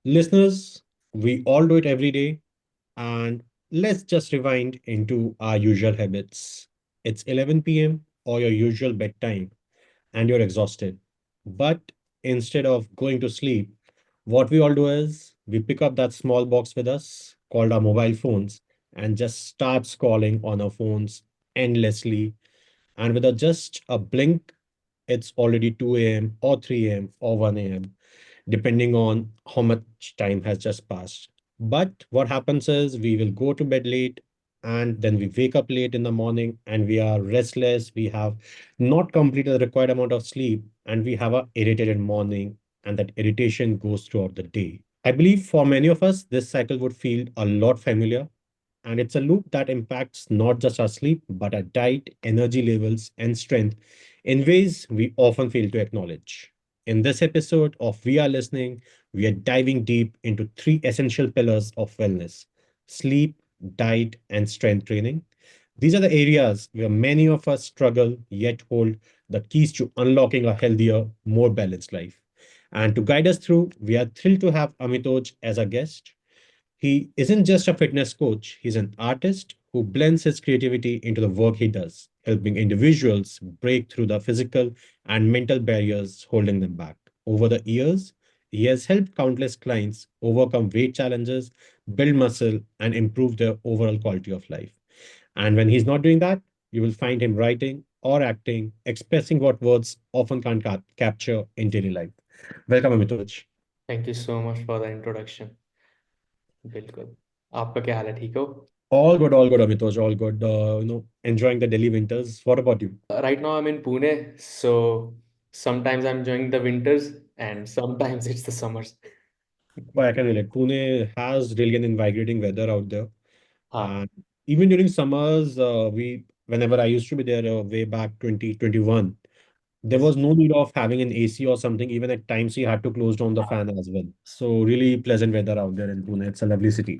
Listeners, we all do it every day, and let's just rewind into our usual habits. It's 11 p.m. or your usual bedtime, and you're exhausted. But instead of going to sleep, what we all do is we pick up that small box with us called our mobile phones and just start scrolling on our phones endlessly. And with just a blink, it's already 2 a.m. or 3 a.m. or 1 a.m., depending on how much time has just passed. But what happens is we will go to bed late and then we wake up late in the morning and we are restless. We have not completed the required amount of sleep and we have a irritated morning, and that irritation goes throughout the day. I believe for many of us, this cycle would feel a lot familiar, and it's a loop that impacts not just our sleep, but our diet, energy levels, and strength in ways we often fail to acknowledge. In this episode of We Are Listening, we are diving deep into three essential pillars of wellness: sleep, diet, and strength training. These are the areas where many of us struggle, yet hold the keys to unlocking a healthier, more balanced life. And to guide us through, we are thrilled to have Amitojh as a guest. He isn't just a fitness coach, he's an artist who blends his creativity into the work he does, helping individuals break through the physical and mental barriers holding them back. Over the years, he has helped countless clients overcome weight challenges, build muscle, and improve their overall quality of life. And when he's not doing that, you will find him writing or acting, expressing what words often can't capture in daily life. Welcome, Amitoj. Thank you so much for the introduction. बिल्कुल। आपका क्या हाल है, ठीक हो? All good, Amitoj, all good. Enjoying the Delhi winters. What about you? Right now I'm in Pune, so sometimes I'm enjoying the winters and sometimes it's the summers. Well, I can relate. Pune has really an invigorating weather out there, हाँ। and even during summers, whenever I used to be there way back 2021, there Yes. was no need of having an AC or something. Even at times, you had to close down the fan as well. So really pleasant weather out there in Pune. It's a lovely city.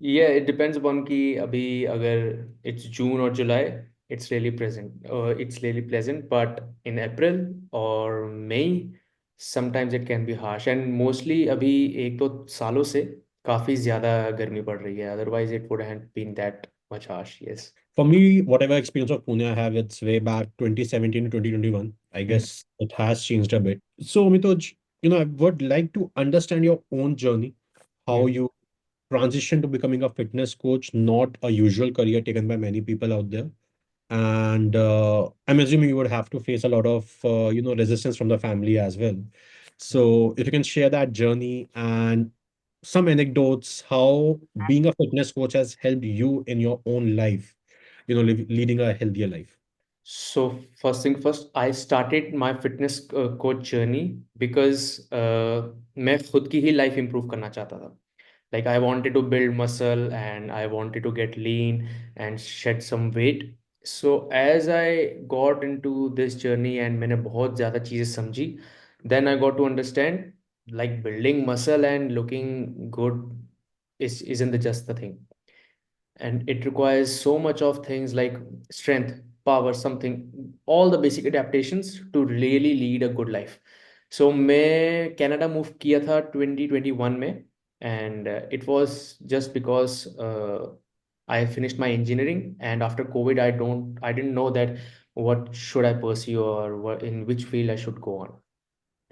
Yeah, it depends upon कि अभी अगर it's June or July, it's really pleasant, but in April or May, sometimes it can be harsh and mostly अभी एक दो सालों से काफी ज्यादा गर्मी पड़ रही है, otherwise it would have been that much harsh. Yes. For me, whatever experience of Pune I have, it's way back 2017 to 2021. I Hmm. guess it has changed a bit. So, Mitoj, I would like to understand your own journey, how Hmm. you transition to becoming a fitness coach, not a usual career taken by many people out there. And I'm assuming you would have to face a lot of, resistance from the family as well. So if you can share that journey and some anecdotes, how being a fitness coach has helped you in your own life, leading a healthier life. So first thing first, I started my fitness coach journey because मैं खुद की ही life improve करना चाहता था. Like I wanted to build muscle and I wanted to get lean and shed some weight. So as I got into this journey and मैंने बहुत ज़्यादा चीज़ें समझी, then I got to understand like building muscle and looking good is isn't the just the thing, and it requires so much of things like strength, power, something, all the basic adaptations to really lead a good life. So मैं Canada move किया था 2021 में, and it was just because I finished my engineering, and after COVID I didn't know that what should I pursue or what, in which field I should go on.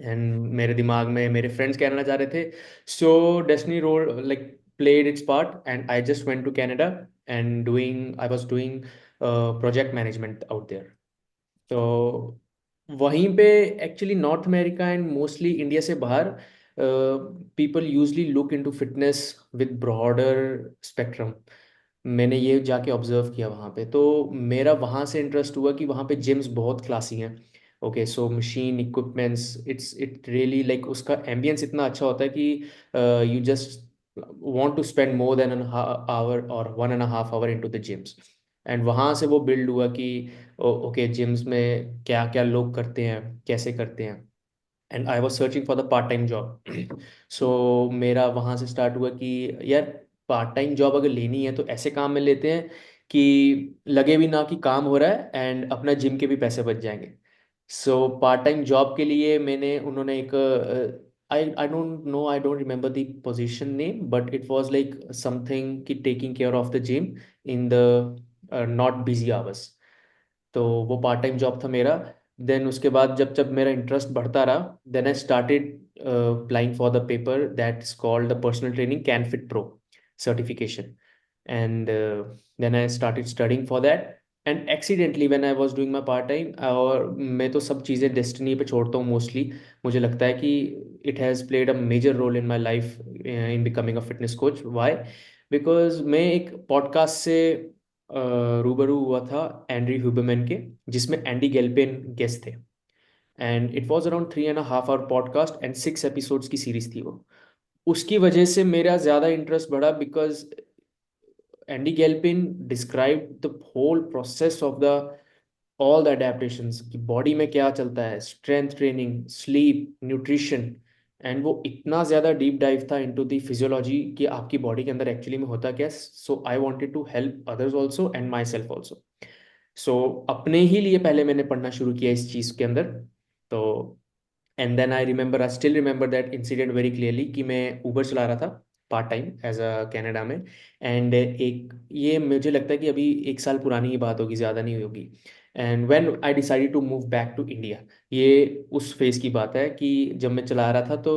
And मेरे दिमाग में मेरे friends Canada जा रहे थे, so destiny role like played its part and I just went to Canada and I was doing project management out there. तो वहीं पे actually north America and mostly India से बाहर people usually look into fitness with broader spectrum. मैंने ये जाके observe किया वहाँ पे, तो मेरा वहाँ से इंटरेस्ट हुआ कि वहाँ पे जिम्स बहुत क्लासी हैं. Okay, so machine equipments, it really like उसका एम्बियंस इतना अच्छा होता है कि you just want to spend more than an hour or 1.5 hour into the gyms. And वहाँ से वो बिल्ड हुआ कि ओके जिम्स में क्या क्या लोग करते हैं, कैसे करते हैं. And I was searching for the part time job. So मेरा वहाँ से स्टार्ट हुआ कि यार पार्ट टाइम जॉब अगर लेनी है तो ऐसे काम में लेते हैं कि लगे भी ना कि काम हो रहा है एंड अपना जिम के भी पैसे बच जाएंगे. सो पार्ट टाइम जॉब के लिए मैंने उन्होंने एक I don't know, I don't remember the position name, but it was like something कि taking care of the gym in the not busy hours. तो वो पार्ट टाइम जॉब था मेरा। देन उसके बाद जब जब मेरा इंटरेस्ट बढ़ता रहा, then I started applying for the paper that is called the personal training CanFitPro certification. And then I started studying for that. And accidentally when I was doing my part time, और मैं तो सब चीज़ें destiny पे छोड़ता हूँ mostly, मुझे लगता है कि it has played a major role in my life in becoming a fitness coach. Why? Because मैं एक पॉडकास्ट से रूबरू हुआ था एंड्री ह्यूबरमैन के, जिसमें एंडी गेल्पेन गेस्ट थे। And it was around 3.5 hour podcast and 6 episodes की सीरीज थी वो। उसकी वजह से मेरा ज़्यादा इंटरेस्ट बढ़ा, because Andy Galpin described the whole process of the all the adaptations कि बॉडी में क्या चलता है, strength training, sleep, nutrition. And वो इतना ज़्यादा डीप डाइव था इनटू द फिजियोलॉजी कि आपकी बॉडी के अंदर एक्चुअली में होता क्या है। So I wanted to help others also and myself also. So अपने ही लिए पहले मैंने पढ़ना शुरू किया इस चीज़ के अंदर। तो and then I still remember that incident very clearly कि मैं ऊबर चला रहा था part time as a Canada में। एंड एक ये मुझे लगता है कि अभी 1 साल पुरानी ही बात होगी, ज़्यादा नहीं होगी। And when I decided to move back to India, ये उस फेज़ की बात है कि जब मैं चला रहा था तो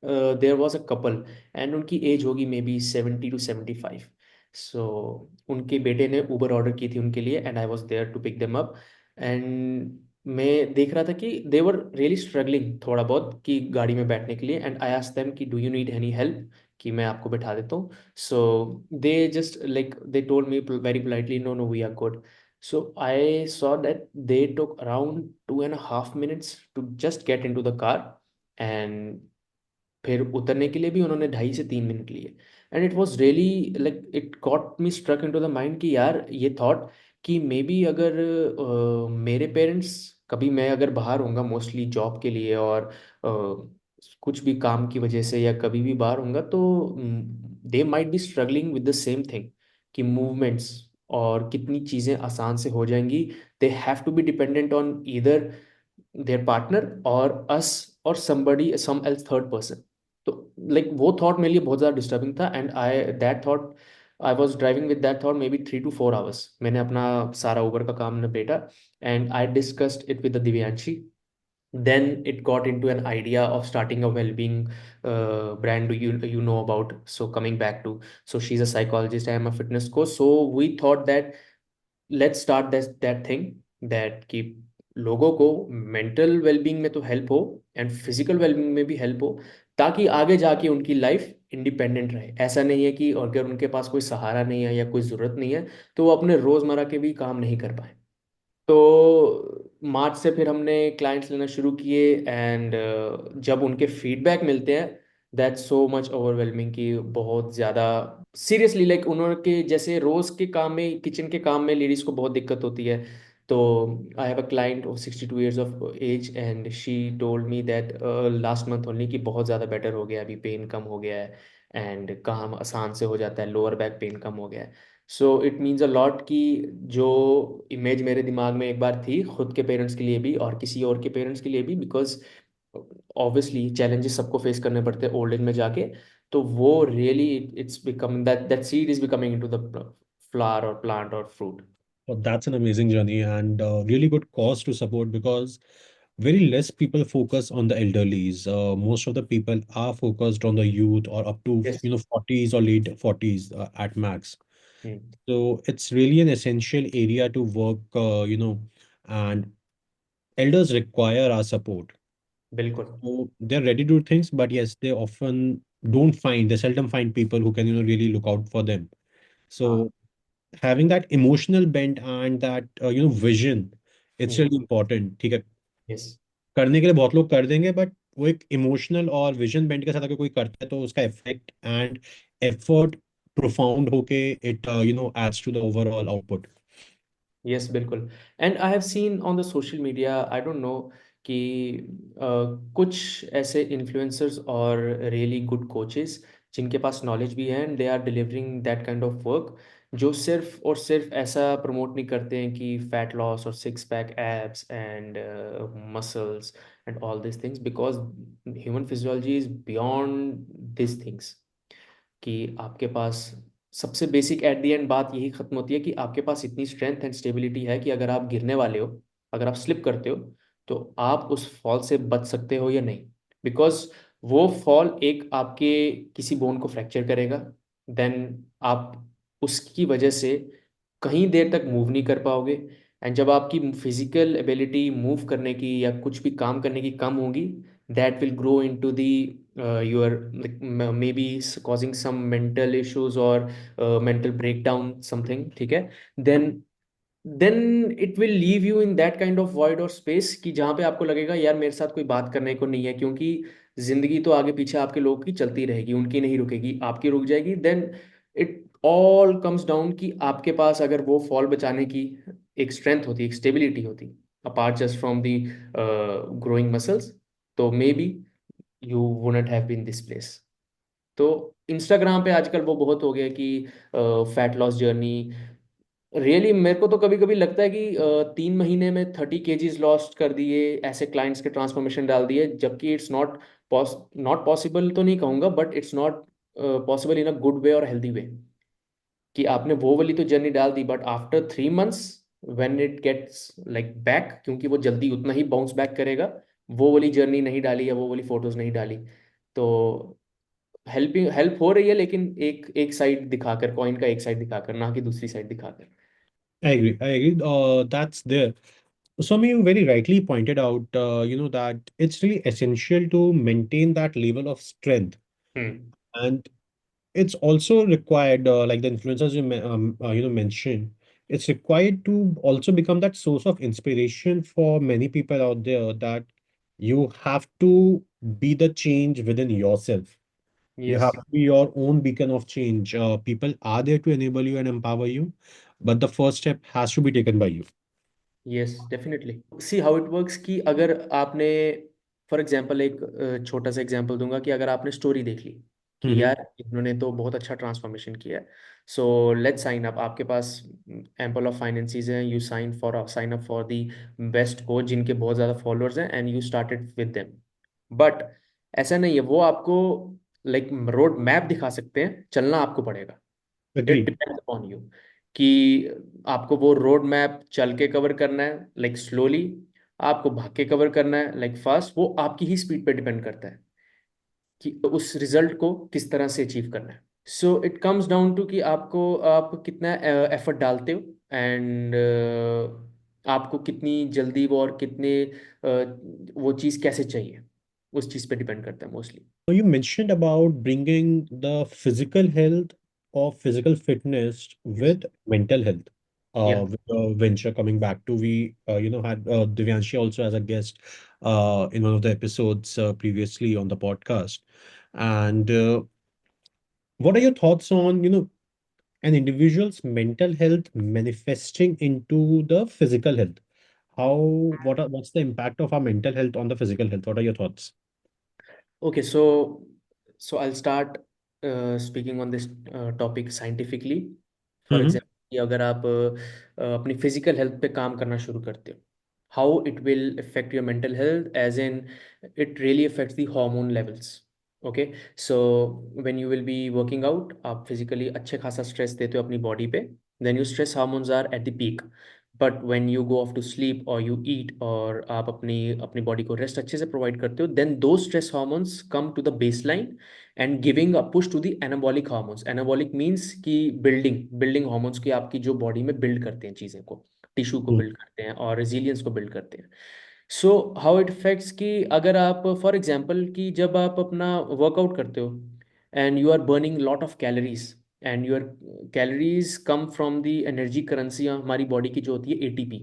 there was a couple, and उनकी एज होगी मे बी 70 to 75। सो उनके बेटे ने ऊबर ऑर्डर की थी उनके लिए, and I was there to pick them up. And मैं देख रहा था कि दे वर रियली स्ट्रगलिंग थोड़ा बहुत कि गाड़ी में बैठने के लिए। एंड आई आस्क्ड देम कि do you need any help, कि मैं आपको बैठा देता हूँ। So they just like they told me very politely, no no we are good. So I saw that they took around 2.5 minutes to just get into the car. And फिर उतरने के लिए भी उन्होंने 2.5 से 3 मिनट लिए। And it was really like it got me struck into the mind कि यार ये थॉट कि मे बी अगर मेरे पेरेंट्स, कभी मैं अगर बाहर होऊंगा मोस्टली जॉब के लिए और कुछ भी काम की वजह से, या कभी भी बाहर होऊंगा, तो they might be struggling with the same thing कि मूवमेंट्स और कितनी चीज़ें आसान से हो जाएंगी। They have to be dependent on either their partner or us or somebody some else third person। तो लाइक वो थॉट मेरे लिए बहुत ज़्यादा डिस्टर्बिंग था। And I that thought I was driving with that thought may be 3 to 4 hours। मैंने अपना सारा ऊबर का काम निपेटा, and I discussed it with the Divyanshi. then it got into an idea of starting a well-being brand. Do you know about? So coming back to, so she's a psychologist, I am a fitness coach, so we thought that let's start that thing that कि लोगों को mental wellbeing में तो help हो and physical wellbeing में भी help हो, ताकि आगे जाके उनकी लाइफ इंडिपेंडेंट रहे। ऐसा नहीं है कि और अगर उनके पास कोई सहारा नहीं है या कोई ज़रूरत नहीं है तो वो अपने रोज़मर्रा के भी काम नहीं कर पाए। तो मार्च से फिर हमने क्लाइंट्स लेना शुरू किए। एंड जब उनके फीडबैक मिलते हैं, दैट्स सो मच ओवरवेलमिंग कि बहुत ज़्यादा सीरियसली लाइक उन्होंने के जैसे रोज़ के काम में, किचन के काम में लेडीज़ को बहुत दिक्कत होती है। तो I have a client of 62 years of age, and she told me that last month only कि बहुत ज़्यादा बेटर हो गया, अभी पेन कम हो गया है एंड काम आसान से हो जाता है, लोअर बैक पेन कम हो गया है। So it means a lot कि जो इमेज मेरे दिमाग में एक बार थी खुद के पेरेंट्स के लिए भी और किसी और के पेरेंट्स के लिए भी, बिकॉज ऑब्वियसली चैलेंजेस सबको फेस करने पड़ते हैं ओल्ड एज में जाके, तो वो really it's becoming that that seed is becoming into the flower और प्लांट और fruit. Well, that's an amazing journey and really good cause to support because very less people focus on the elderlies. Most of the people are focused on the youth or up to yes. 40s or late 40s at max. So it's really an essential area to work, and elders require our support. बिल्कुल। So they're ready to do things, but yes, they seldom find people who can, really look out for them. हाँ। So having that emotional bent and that vision, it's really important. ठीक है, yes. करने के लिए बहुत लोग कर देंगे, बट वो एक इमोशनल और विजन बेंड के साथ अगर कोई करता है तो उसका इफेक्ट एंड एफर्ट प्रोफाउंड होके it adds to the overall output. Yes बिल्कुल। And I have seen on the social media, I don't know कि कुछ ऐसे इन्फ्लुएंसर्स और रियली गुड कोचेस जिनके पास नॉलेज भी है and they are delivering that kind of work, जो सिर्फ और सिर्फ ऐसा प्रमोट नहीं करते हैं कि फैट लॉस और six pack abs and muscles and all this things, because human physiology is beyond this things. कि आपके पास सबसे बेसिक एट द एंड बात यही खत्म होती है कि आपके पास इतनी स्ट्रेंथ एंड स्टेबिलिटी है कि अगर आप गिरने वाले हो, अगर आप स्लिप करते हो, तो आप उस फॉल से बच सकते हो या नहीं। बिकॉज वो फॉल एक आपके किसी बोन को फ्रैक्चर करेगा, देन आप उसकी वजह से कहीं देर तक मूव नहीं कर पाओगे। एंड जब आपकी फिजिकल एबिलिटी मूव करने की या कुछ भी काम करने की कम होगी, that will grow into the your like maybe causing some mental issues or mental breakdown something, ठीक है। then then it will leave you in that kind of void or space कि जहाँ पे आपको लगेगा यार मेरे साथ कोई बात करने को नहीं है, क्योंकि जिंदगी तो आगे पीछे आपके लोगों की चलती रहेगी, उनकी नहीं रुकेगी, आपकी रुक जाएगी। Then it all comes down कि आपके पास अगर वो फॉल बचाने की एक स्ट्रेंथ होती, एक स्टेबिलिटी होती, apart just from the growing muscles, तो maybe you wouldn't have been this place. तो इंस्टाग्राम पे आजकल वो बहुत हो गया कि फैट लॉस जर्नी, रियली मेरे को तो कभी कभी लगता है कि 3 महीने में 30 kgs लॉस्ट कर दिए, ऐसे क्लाइंट्स के ट्रांसफॉर्मेशन डाल दिए, जबकि इट्स नॉट नॉट पॉसिबल तो नहीं कहूंगा, but it's not possible in a good way और हेल्दी वे। कि आपने वो वाली तो जर्नी डाल दी, but after 3 months when it gets like back, क्योंकि वो जल्दी उतना ही बाउंस बैक करेगा, वो वाली जर्नी नहीं डाली या वो वाली फोटोज नहीं डाली, तो हेल्प हो रही है, लेकिन एक एक साइड दिखाकर, कॉइन का एक साइड दिखाकर, ना कि दूसरी साइड दिखाकर। I agree. I agree. That's there. Some you very rightly pointed out, that it's really essential to maintain that level of strength. Hmm. And it's also required, like the influencers mentioned, it's required to also become that source of inspiration for many people out there, that you have to be the change within yourself. You yes. have to be your own beacon of change. People are there to enable you and empower you, but the first step has to be taken by you. Yes definitely, see how it works कि अगर आपने, for example एक छोटा सा example दूंगा कि अगर आपने स्टोरी देख ली कि Hmm. यार इन्होंने तो बहुत अच्छा ट्रांसफॉर्मेशन किया है, सो लेट्स साइन अप, आपके पास एम्पल ऑफ फाइनेंसिस हैं, you sign up for the best coach जिनके बहुत ज़्यादा फॉलोअर्स हैं, and you started with them. But ऐसा नहीं है, वो आपको लाइक रोड मैप दिखा सकते हैं, चलना आपको पड़ेगा। It Agreed. Depends upon you कि आपको वो रोड मैप चल के कवर करना है लाइक स्लोली, आपको भाग के कवर करना है लाइक फास्ट, वो आपकी ही स्पीड पे डिपेंड करता है कि उस रिजल्ट को किस तरह से अचीव करना है। So it comes down to कि आप कितना एफर्ट डालते हो, एंड आपको कितनी जल्दी वो और कितने वो चीज़ कैसे चाहिए, उस चीज़ पे डिपेंड करता है mostly. So you mentioned about bringing the physical health or physical fitness yes. with mental health. या। With the venture coming back to, we had Divyanshi also as a guest in one of the episodes previously on the podcast. And what are your thoughts on an individual's mental health manifesting into the physical health? What's the impact of our mental health on the physical health? What are your thoughts? Okay, so I'll start speaking on this topic scientifically. For Mm-hmm. Example कि अगर आप अपनी physical health पे काम करना शुरू करते हो, how it will affect your mental health, as in it really affects the hormone levels. Okay, so when you will be working out, आप फिजिकली अच्छे खासा स्ट्रेस देते हो अपनी बॉडी पे, then your stress hormones are at the peak. But when you go off to sleep और you eat, और आप अपनी अपनी बॉडी को रेस्ट अच्छे से प्रोवाइड करते हो, then those stress hormones come to the baseline and giving a push to the anabolic hormones. Anabolic means कि बिल्डिंग बिल्डिंग हार्मोन्स की आपकी जो बॉडी में बिल्ड करते हैं चीज़ें को, टिश्यू को बिल्ड करते हैं और रेजिलियंस को बिल्ड करते हैं। सो हाउ इट इफेक्ट्स कि अगर आप फॉर एग्जांपल कि जब आप अपना वर्कआउट करते हो and you are burning lot of calories, and your calories come from the energy currency हमारी बॉडी की जो होती है एटीपी।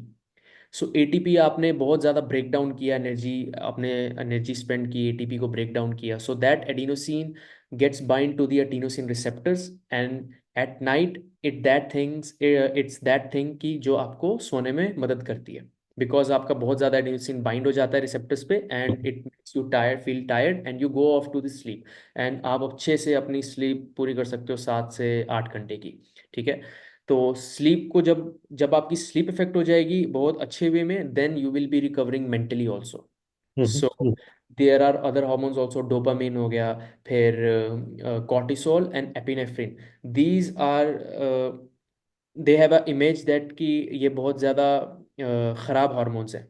सो एटीपी आपने बहुत ज़्यादा ब्रेक डाउन किया, एनर्जी आपने एनर्जी स्पेंड की, एटीपी को ब्रेक डाउन किया, so that adenosine gets bind to the adenosine receptors, and at night it's that thing कि जो आपको सोने में मदद करती है, बिकॉज आपका बहुत ज़्यादा एडिनोसिन बाइंड हो जाता है रिसेप्टर्स पे, and it makes you tired, feel tired, and you go off to the sleep, and आप अच्छे से अपनी स्लीप पूरी कर सकते हो 7 से 8 घंटे की। ठीक है, तो स्लीप को जब जब आपकी स्लीप इफेक्ट हो जाएगी बहुत अच्छे वे में, then you will be recovering mentally also. Mhm. So there are other hormones also, dopamine हो गया, फिर cortisol and epinephrine. These are, they have a image that कि ये बहुत ज़्यादा खराब हार्मोन्स हैं.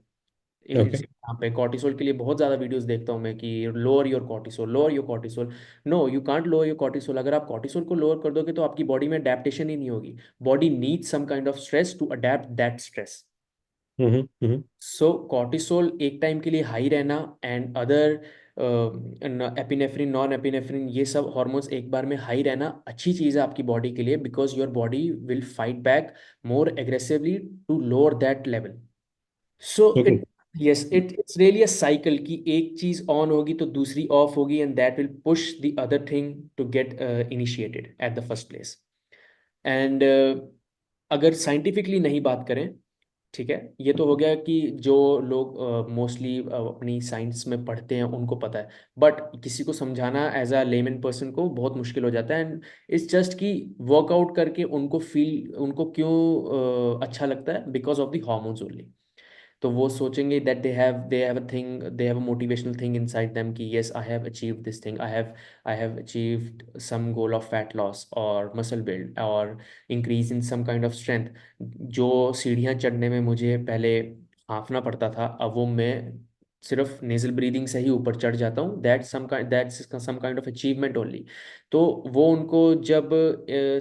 Okay. यहाँ पे कॉर्टिसोल के लिए बहुत ज़्यादा वीडियोस देखता हूँ मैं कि lower your cortisol, lower your cortisol. No, you can't lower your cortisol. अगर आप कॉर्टिसोल को लोअर कर दोगे तो आपकी बॉडी में अडेप्टेशन ही नहीं होगी. Body needs some kind of stress to adapt that stress. Mhm. Mhm. So cortisol एक टाइम के लिए हाई रहना and other epinephrine, non epinephrine, ये सब हार्मोन्स एक बार में हाई रहना अच्छी चीज़ है आपकी बॉडी के लिए, because your body will fight back more aggressively to lower that level. So Okay. It, yes, it's really a cycle कि एक चीज ऑन होगी तो दूसरी ऑफ होगी, and that will push the other thing to get initiated at the first place. And अगर scientifically नहीं बात करें, ठीक है, ये तो हो गया कि जो लोग मोस्टली अपनी साइंस में पढ़ते हैं उनको पता है. बट किसी को समझाना एज अ लेमन पर्सन को बहुत मुश्किल हो जाता है. एंड इट्स जस्ट कि वर्कआउट करके उनको क्यों अच्छा लगता है, because of the hormones only. तो वो सोचेंगे that they have a thing, they have a motivational thing inside them कि yes, I have achieved this thing, I have achieved some goal of fat loss और muscle build और increase in some kind of strength. जो सीढ़ियाँ चढ़ने में मुझे पहले हाँफना पड़ता था, अब वो मैं सिर्फ नेजल ब्रीदिंग से ही ऊपर चढ़ जाता हूँ. That's some kind of achievement only. तो वो उनको जब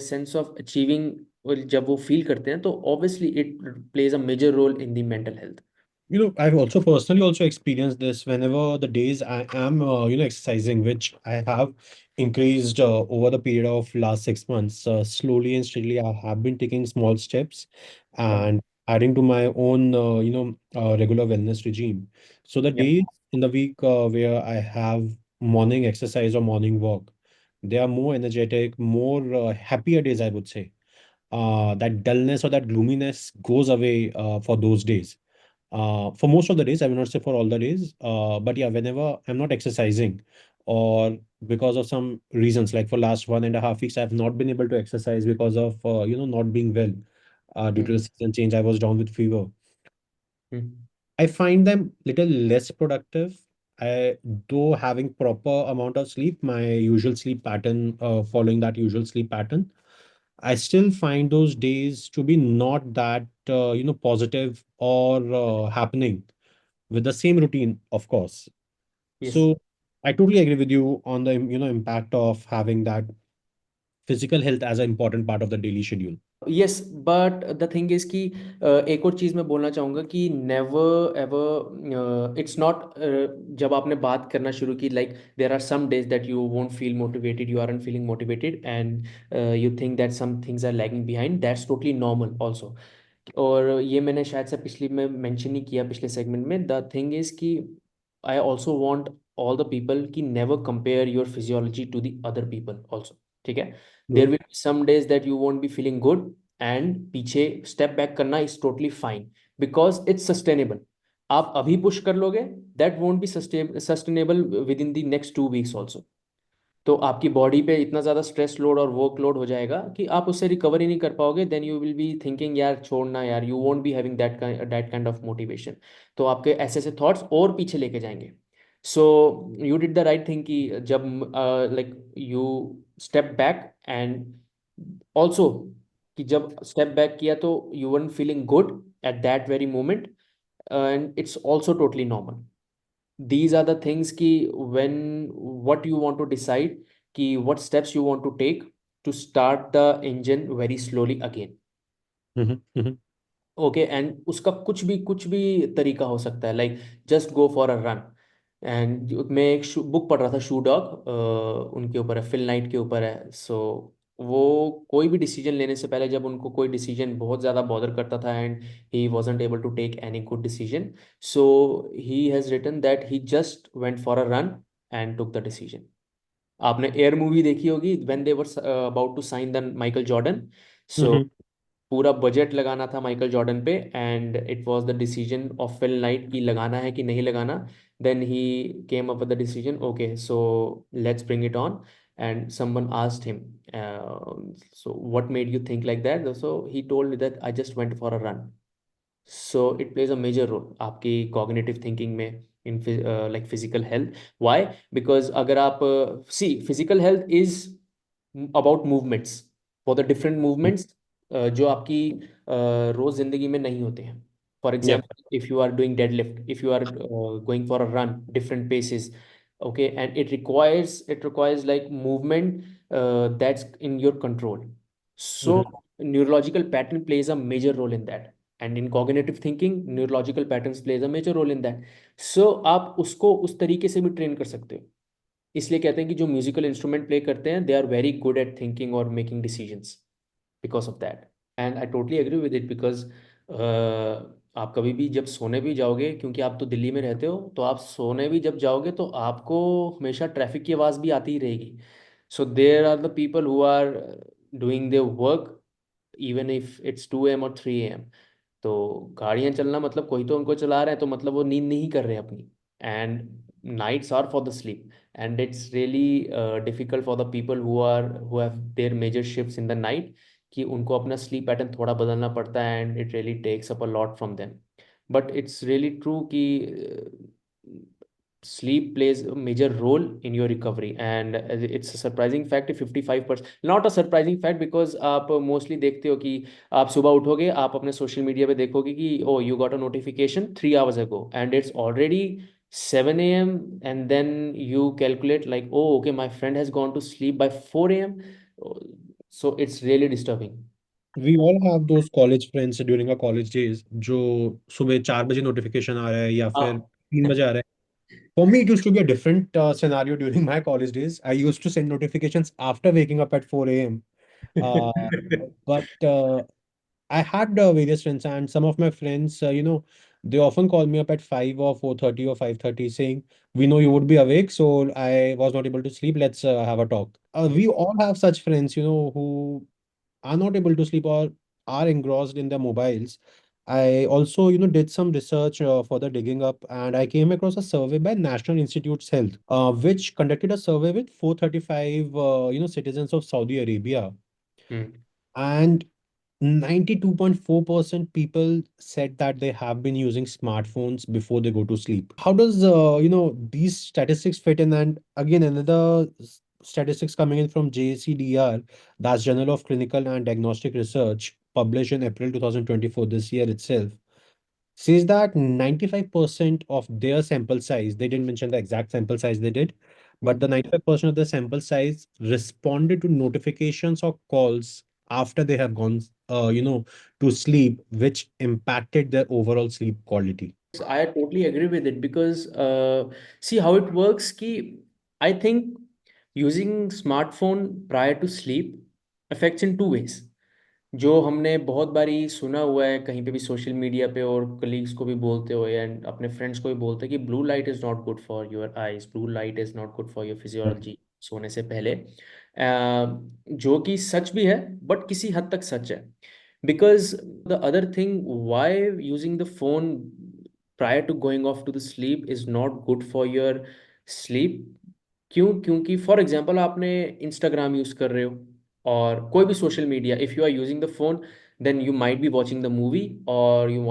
सेंस ऑफ अचीविंग जब वो फील करते हैं, तो obviously it plays a major role in the mental health. I've also personally also experienced this whenever the days I am, exercising, which I have increased over the period of last 6 months. Slowly and steadily, I have been taking small steps and adding to my own, regular wellness regime. So the Yeah. days in the week where I have morning exercise or morning walk, they are more energetic, more happier days, I would say. That dullness or that gloominess goes away for those days. For most of the days, I will not say for all the days, but yeah, whenever I'm not exercising or because of some reasons, like for last 1.5 weeks, I have not been able to exercise because of not being well due to Hmm. the season change. I was down with fever. Hmm. I find them little less productive. I though having proper amount of sleep, my usual sleep pattern, following that usual sleep pattern, I still find those days to be not that positive or happening with the same routine, of course. Yes. So I totally agree with you on the impact of having that physical health as an important part of the daily schedule. Yes, but the thing is कि एक और चीज़ मैं बोलना चाहूँगा कि never ever its not, जब आपने बात करना शुरू की, like there are some days that you won't feel motivated, you are feeling motivated, and you think that some things are lagging behind, that's totally normal also. और ये मैंने शायद से पिछली में मेंशन नहीं किया पिछले सेगमेंट में. द थिंग इज कि I also want all the people कि never compare your physiology to the other people also. ठीक है, there Mhm. Will be some days that you won't be feeling good, and पीछे step back करना is totally fine, because it's sustainable. आप अभी push कर लोगे, that won't be sustainable within the next 2 weeks also. तो आपकी body पे इतना ज़्यादा स्ट्रेस लोड और वर्क लोड हो जाएगा कि आप उससे रिकवर ही नहीं कर पाओगे. Then you will be thinking यार छोड़ना यार, you won't be having that kind of motivation. तो आपके ऐसे ऐसे थॉट्स और पीछे लेके जाएंगे. So you did the right thing कि जब like you step back, and also कि जब स्टेप बैक किया तो you won feeling good at that very moment, and it's also totally normal. These are the things ki when what you want to decide, ki what steps you want to take to start the engine very slowly again. Mhm. Mhm. Okay, and उसका कुछ भी तरीका हो सकता है, like just go for a run. And मैं एक book पढ़ रहा था, शू डॉग, उनके ऊपर है, फिल नाइट के ऊपर है. सो वो कोई भी डिसीजन लेने से पहले, जब उनको कोई डिसीजन बहुत ज़्यादा बॉदर करता था and he wasn't able to take any good decision, so he has written that he just went for a run and took the decision. आपने एयर मूवी देखी होगी, when they were about to sign the Michael Jordan. So Mhm. पूरा budget लगाना था Michael Jordan पे, and it was the decision of Phil Knight की लगाना है कि नहीं लगाना. Then he came up with the decision, okay so let's bring it on. and someone asked him, so what made you think like that? So he told me that I just went for a run. So it plays a major role आपकी cognitive thinking में, in like physical health. Why? Because अगर आप see, physical health is about movements, for the different movements जो आपकी रोज जिंदगी में नहीं होते हैं. For Yep. example, if you are doing deadlift, if you are going for a run, different paces, okay, and it requires like movement that's in your control. So Mhm. neurological pattern plays a major role in that, and in cognitive thinking neurological patterns plays a major role in that. So आप उसको उस तरीके से भी train कर सकते हो. इसलिए कहते हैं कि जो म्यूजिकल इंस्ट्रूमेंट प्ले करते हैं they are very good at thinking और making decisions because of that. And I totally agree with it because आप कभी भी जब सोने भी जाओगे, क्योंकि आप तो दिल्ली में रहते हो, तो आप सोने भी जब जाओगे तो आपको हमेशा ट्रैफिक की आवाज़ भी आती ही रहेगी. So there are the people who are doing their work even if it's 2 AM और 3 AM. तो गाड़ियां चलना मतलब कोई तो उनको चला रहे हैं, तो मतलब वो नींद नहीं कर रहे हैं अपनी. And nights are for the sleep, and it's really difficult for the people who have their major shifts in the night, कि उनको अपना स्लीप पैटर्न थोड़ा बदलना पड़ता है, and it really takes up a lot from them. But it's really true कि sleep plays a major role in your recovery, and it's a surprising fact कि 55%, not a surprising fact because आप mostly देखते हो कि आप सुबह उठोगे, आप अपने सोशल मीडिया पे देखोगे कि oh you got a notification 3 hours ago and it's already 7 a.m. and then you calculate like, oh okay, my friend has gone to sleep by 4 a.m. So it's really disturbing. We all have those college friends during our college days जो सुबह 4 बजे notification आ रहा है या फिर हाँ. 3 बजे आ रहा है. For me, it used to be a different scenario during my college days. I used to send notifications after waking up at 4 a.m. Uh, but I had various friends, and some of my friends, they often call me up at 5 or 4:30 or 5:30 saying, "We know you would be awake, so I was not able to sleep. Let's have a talk." We all have such friends, who are not able to sleep or are engrossed in their mobiles. I also, did some research for the digging up, and I came across a survey by National Institutes Health, which conducted a survey with 435, citizens of Saudi Arabia, Hmm. and 92.4% people said that they have been using smartphones before they go to sleep. How does these statistics fit in? And again, another statistics coming in from JCDR, that's Journal of Clinical and Diagnostic Research, published in April 2024, this year itself, says that 95% of their sample size, they didn't mention the exact sample size they did, but the 95% of the sample size responded to notifications or calls after they have gone, to sleep, which impacted their overall sleep quality. I totally agree with it because see how it works ki I think using smartphone prior to sleep affects in two ways. जो हमने बहुत बारी सुना हुआ है कहीं पे भी सोशल मीडिया पे, और कलीग्स को भी बोलते हुए एंड अपने फ्रेंड्स को भी बोलते हैं कि blue light is not good for your eyes, blue light is not good for your physiology सोने से पहले. जो कि सच भी है बट किसी हद तक सच है. Because the other thing, why using the phone prior to going off to the sleep is not good for your sleep. क्यों? क्योंकि फॉर एग्जांपल आपने इंस्टाग्राम यूज कर रहे हो और कोई भी social media, if you are using the phone then you might be watching the movie or you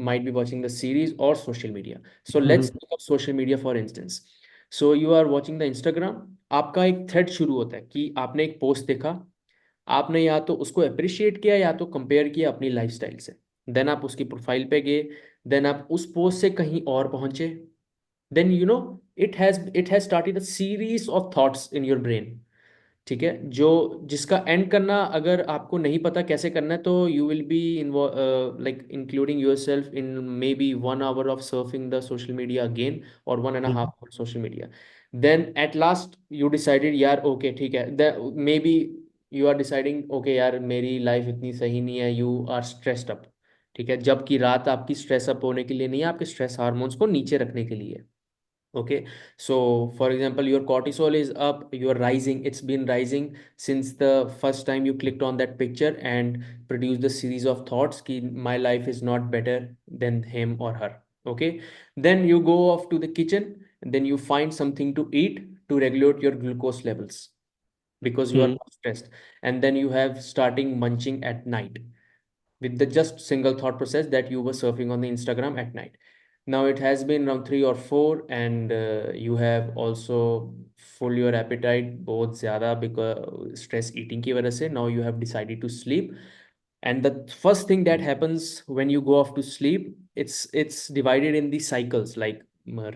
might be watching the series or social media. So let's Mhm. pick up social media for instance. So you are watching the Instagram. आपका एक thread शुरू होता है कि आपने एक post देखा, आपने या तो उसको अप्रिशिएट किया या तो कंपेयर किया अपनी लाइफस्टाइल से, देन आप उसकी प्रोफाइल पे गए, देन आप उस पोस्ट से कहीं और पहुंचे, then it has started a series of thoughts in your brain. ठीक है, जो जिसका एंड करना अगर आपको नहीं पता कैसे करना है, तो you will be like including yourself in maybe 1 hour of surfing the social media again, और 1.5 hour social media. Then at last you decided यार ओके ठीक है, maybe you are deciding okay यार मेरी life इतनी सही नहीं है, यू आर स्ट्रेस्ड अप. ठीक है, जबकि रात आपकी स्ट्रेस अप होने के लिए नहीं है, आपके स्ट्रेस हार्मोन्स को नीचे रखने के लिए है. Okay, so for example, your cortisol is up, you're rising, it's been rising since the first time you clicked on that picture and produced the series of thoughts ki my life is not better than him or her. Okay, then you go off to the kitchen, then you find something to eat to regulate your glucose levels. because you are Hmm. not stressed. And then you have starting munching at night with the just single thought process that you were surfing on the Instagram at night. Now it has been around 3 or 4, and you have also full your appetite बहुत ज़्यादा because stress eating की वजह से. Now you have decided to sleep, and the first thing that happens when you go off to sleep, it's divided in the cycles like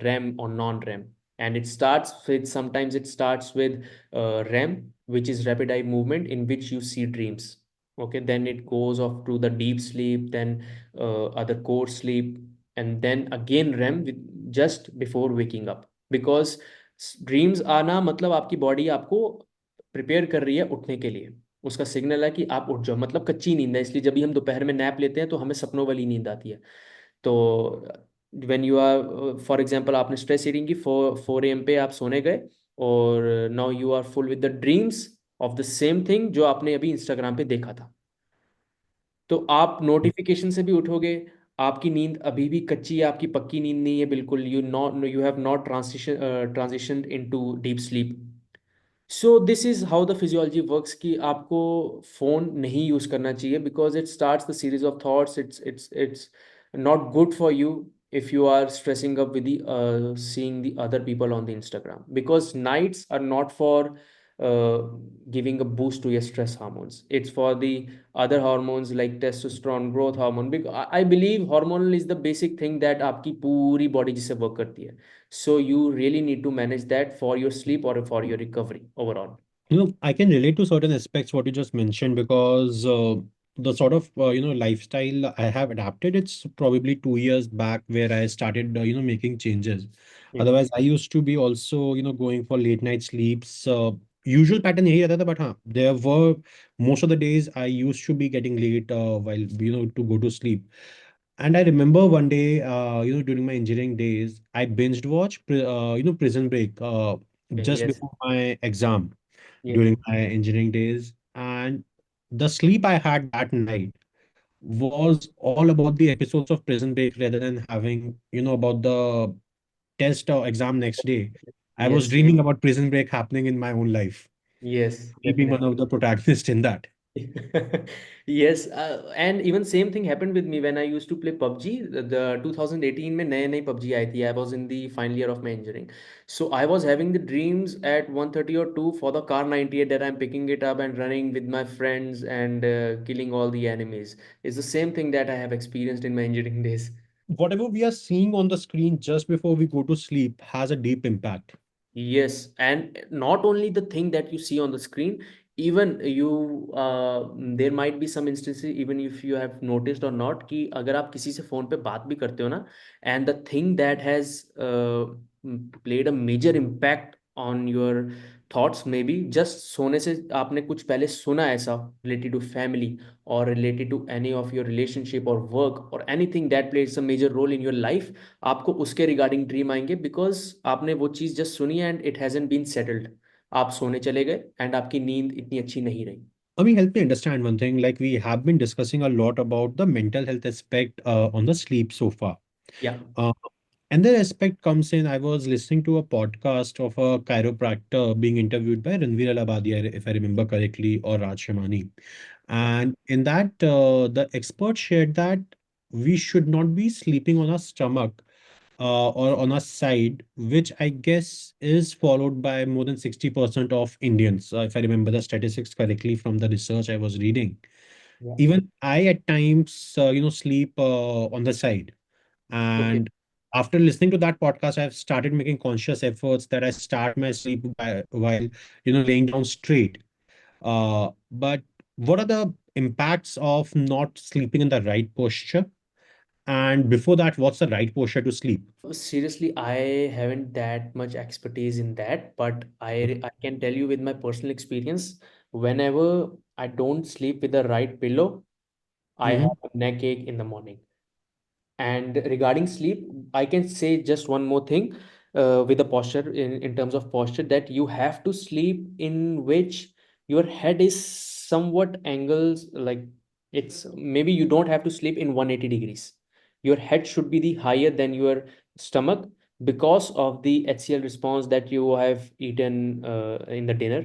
REM or non-REM, and it starts with, sometimes it starts with REM, which is rapid eye movement, in which you see dreams. Okay, then it goes off to the deep sleep, then other core sleep, and then again REM with just before waking up. Because dreams आना मतलब आपकी body आपको prepare कर रही है उठने के लिए, उसका सिग्नल है कि आप उठ जाओ, मतलब कच्ची नींद है, इसलिए जब भी हम दोपहर में नैप लेते हैं तो हमें सपनों वाली नींद आती है। तो when you are, for example आपने स्ट्रेस ईटिंग की 4 AM पे आप सोने गए, और now you are full with the dreams of the same thing जो आपने अभी इंस्टाग्राम पे देखा था, तो आप नोटिफिकेशन से भी उठोगे, आपकी नींद अभी भी कच्ची है, आपकी पक्की नींद नहीं है बिल्कुल, you have not transition into deep sleep. So this is how the physiology works कि आपको फोन नहीं यूज करना चाहिए, because it starts the series of thoughts, it's not good for you if you are stressing up with the seeing the other people on the Instagram, because nights are not for giving a boost to your stress hormones, it's for the other hormones like testosterone, growth hormone, because I believe hormonal is the basic thing that आपकी पूरी body जिससे work करती है. So you really need to manage that for your sleep or for your recovery overall. I can relate to certain aspects what you just mentioned because the sort of lifestyle I have adapted, it's probably 2 years back where I started making changes. Mhm. Otherwise, I used to be also going for late night sleeps. Usual pattern यही रहता था, but हाँ, there were most of the days I used to be getting late while to go to sleep. And I remember one day, during my engineering days, I binged watch Prison Break Okay, just yes, before my exam yes, during my engineering days. And the sleep I had that night was all about the episodes of Prison Break rather than having, about the test or exam next day. I was yes, dreaming about Prison Break happening in my own life, yes, me being one definitely. of the protagonists in that. Yes, and even same thing happened with me when I used to play PUBG. The 2018 में नए नई PUBG आई थी. I was in the final year of my engineering, so I was having the dreams at 1:30 or 2 for the car 98 that I'm picking it up and running with my friends and killing all the enemies. It's the same thing that I have experienced in my engineering days. Whatever we are seeing on the screen just before we go to sleep has a deep impact. Yes, and not only the thing that you see on the screen, even you, there might be some instances, even if you have noticed or not, कि अगर आप किसी से phone पे बात भी करते हो ना, and the thing that has played a major impact on your thoughts, maybe just सोने से आपने कुछ पहले सुना ऐसा related to family or related to any of your relationship or work or anything that plays a major role in your life, आपको उसके regarding dream आएंगे, बिकॉज आपने वो चीज़ जस्ट सुनी and it hasn't been settled, आप सोने चले गए एंड आपकी नींद इतनी अच्छी नहीं रही. I mean, help me understand one thing. Like we have been discussing a lot about the mental health aspect on the sleep so far. या. Uh, and the aspect comes in. I was listening to a podcast of a chiropractor being interviewed by Ranveer Alabadia, if I remember correctly, or Raj Shamani. And in that, the expert shared that we should not be sleeping on our stomach or on our side, which I guess is followed by more than 60% of Indians, if I remember the statistics correctly from the research I was reading. या. Even I at times, sleep on the side. Okay. And after listening to that podcast, I've started making conscious efforts that I start my sleep while, laying down straight. But what are the impacts of not sleeping in the right posture? And before that, what's the right posture to sleep? Seriously, I haven't that much expertise in that, but I can tell you with my personal experience, whenever I don't sleep with the right pillow, I Mhm. have a neck ache in the morning. And regarding sleep, I can say just one more thing with the posture, in terms of posture, that you have to sleep in which your head is somewhat angles, like it's maybe you don't have to sleep in 180 degrees. Your head should be the higher than your stomach because of the HCL response that you have eaten in the dinner.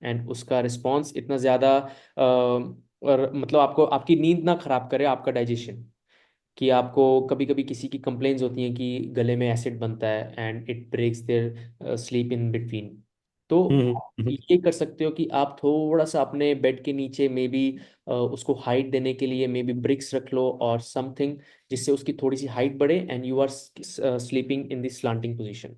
And उसका response इतना ज़्यादा और मतलब आपको आपकी नींद ना खराब करे आपका डाइजेशन, कि आपको कभी कभी किसी की कंप्लेंट्स होती हैं कि गले में एसिड बनता है and it breaks their sleep in between. तो हम्म, हम्म। ये कर सकते हो कि आप थोड़ा सा अपने बेड के नीचे मे बी उसको हाइट देने के लिए मे बी ब्रिक्स रख लो और समथिंग, जिससे उसकी थोड़ी सी हाइट बढ़े and you are sleeping in this slanting position,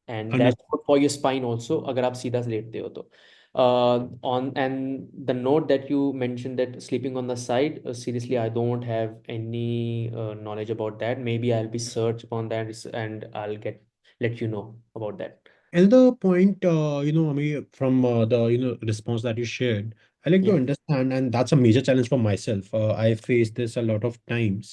and that's good for your spine also अगर आप सीधा लेटते हो तो। On and the note that you mentioned that sleeping on the side, seriously I don't have any knowledge about that. Maybe I'll be search upon that and I'll get let you know about that. Another point, I mean, from the response that you shared, I like to Yeah. understand, and that's a major challenge for myself. I face this a lot of times.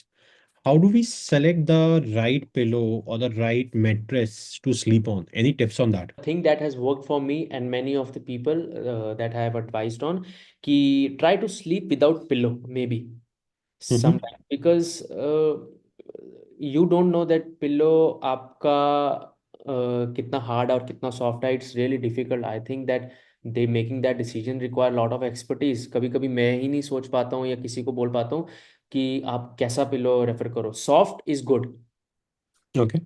How do we select the right pillow or the right mattress to sleep on? Any tips on that? Thing that has worked for me and many of the people that I have advised on, ki try to sleep without pillow maybe Mm-hmm. sometimes, because you don't know that pillow आपका कितना hard और कितना soft है. It's really difficult. I think that they making that decision require lot of expertise. कभी कभी मैं ही नहीं सोच पाता हूँ या किसी को बोल पाता हूँ कि आप कैसा पिलो रेफर करो. Soft is good, Okay.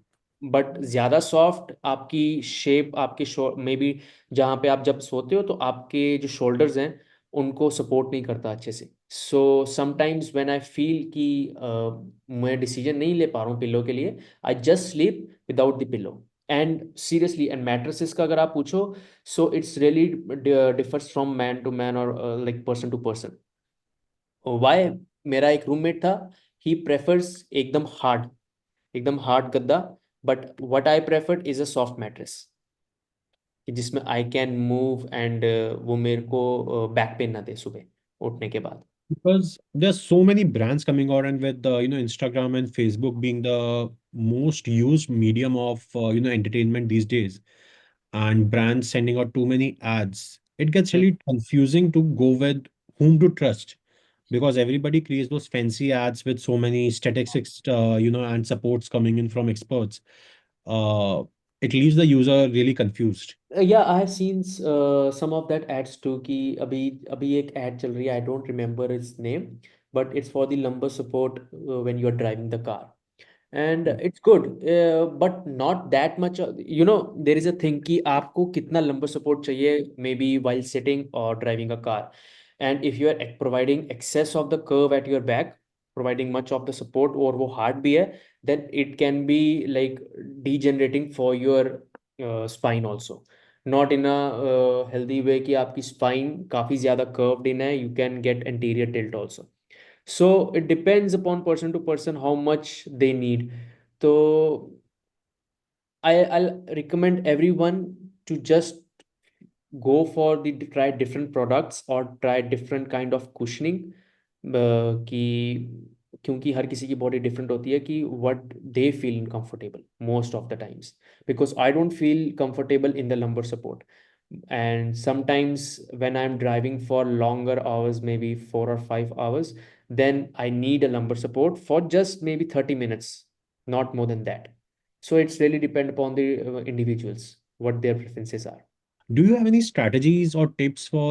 But ज़्यादा सॉफ्ट आपकी शेप आपके मे बी जहाँ पे आप जब सोते हो तो आपके जो शोल्डर्स हैं उनको सपोर्ट नहीं करता अच्छे से. So sometimes when I feel कि मैं डिसीजन नहीं ले पा रहा हूँ पिलो के लिए, I just sleep without the pillow. And seriously, and mattresses का अगर आप पूछो, so it's really differs from man to man और like person to person. Why, मेरा एक रूममेट था, ही प्रेफर्स एकदम हार्ड गद्दा, but what I preferred is a soft mattress, कि जिसमें आई कैन मूव एंड वो मेरे को बैक पेन ना दे सुबह उठने के बाद. Because there's so many brands coming out, and with the Instagram and Facebook being the most used medium of entertainment these days, and brands sending out too many ads, it gets really confusing to go with whom to trust, because everybody creates those fancy ads with so many statistics, and supports coming in from experts. Uh, it leaves the user really confused. या I have seen some of that ads too, कि अभी अभी एक ad चल रही है, I don't remember its name, but it's for the lumbar support when you are driving the car. And it's good, but not that much. There is a thing कि आपको कितना lumbar support चाहिए, maybe while sitting or driving a car. And if you are providing excess of the curve at your back, providing much of the support और वो hard भी है, then it can be like degenerating for your spine also. Not in a healthy way कि आपकी spine काफी ज़्यादा curved in है, you can get anterior tilt also. So it depends upon person to person how much they need. So I'll recommend everyone to just go for the try different products or try different kind of cushioning. कि क्योंकि हर किसी की body different होती है कि what they feel uncomfortable most of the times, because I don't feel comfortable in the lumbar support. And sometimes when I'm driving for longer hours, maybe 4 or 5 hours, then I need a lumbar support for just maybe 30 minutes, not more than that. So it's really depend upon the individuals what their preferences are. Do you have any strategies or tips for,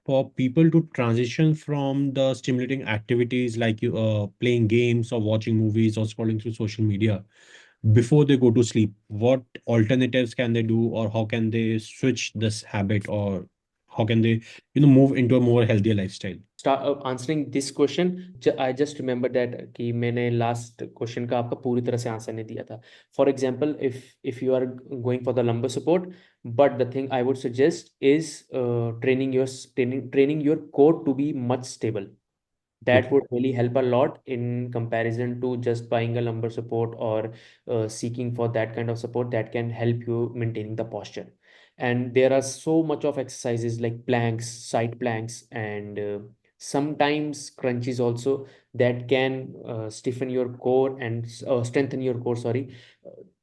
for people to transition from the stimulating activities like you playing games or watching movies or scrolling through social media before they go to sleep? What alternatives can they do, or how can they switch this habit, or how can they, move into a more healthier lifestyle? Start answering this question, I just remember that कि मैंने last question का आपका पूरी तरह से answer नहीं दिया था. For example, if you are going for the lumbar support, but the thing I would suggest is training your core to be much stable. That Okay. would really help a lot in comparison to just buying a lumbar support or seeking for that kind of support that can help you maintaining the posture. And there are so much of exercises like planks, side planks, and sometimes crunches also, that can stiffen your core and strengthen your core, sorry.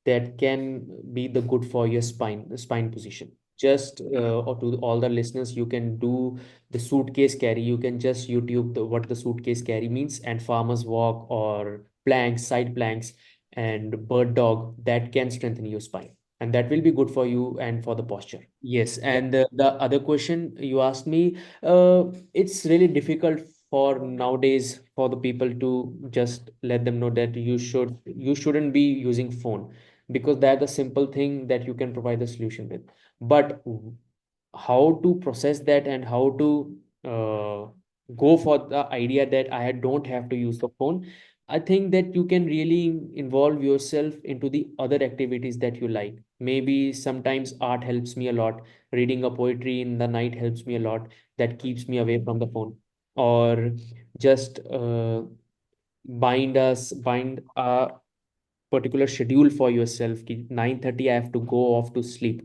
That can be the good for your spine, the spine position. Just or to all the listeners, you can do the suitcase carry. You can just YouTube what the suitcase carry means, and farmers walk or planks, side planks, and bird dog, that can strengthen your spine. and that will be good for you and for the posture. Yes, Yeah. and the other question you asked me, it's really difficult for nowadays for the people to just let them know that you shouldn't be using phone, because that's the simple thing that you can provide the solution with. But how to process that and how to go for the idea that I don't have to use the phone, I think that you can really involve yourself into the other activities that you like. Maybe sometimes art helps me a lot. Reading a poetry in the night helps me a lot. That keeps me away from the phone. Or just bind a particular schedule for yourself. Ki 9:30 I have to go off to sleep,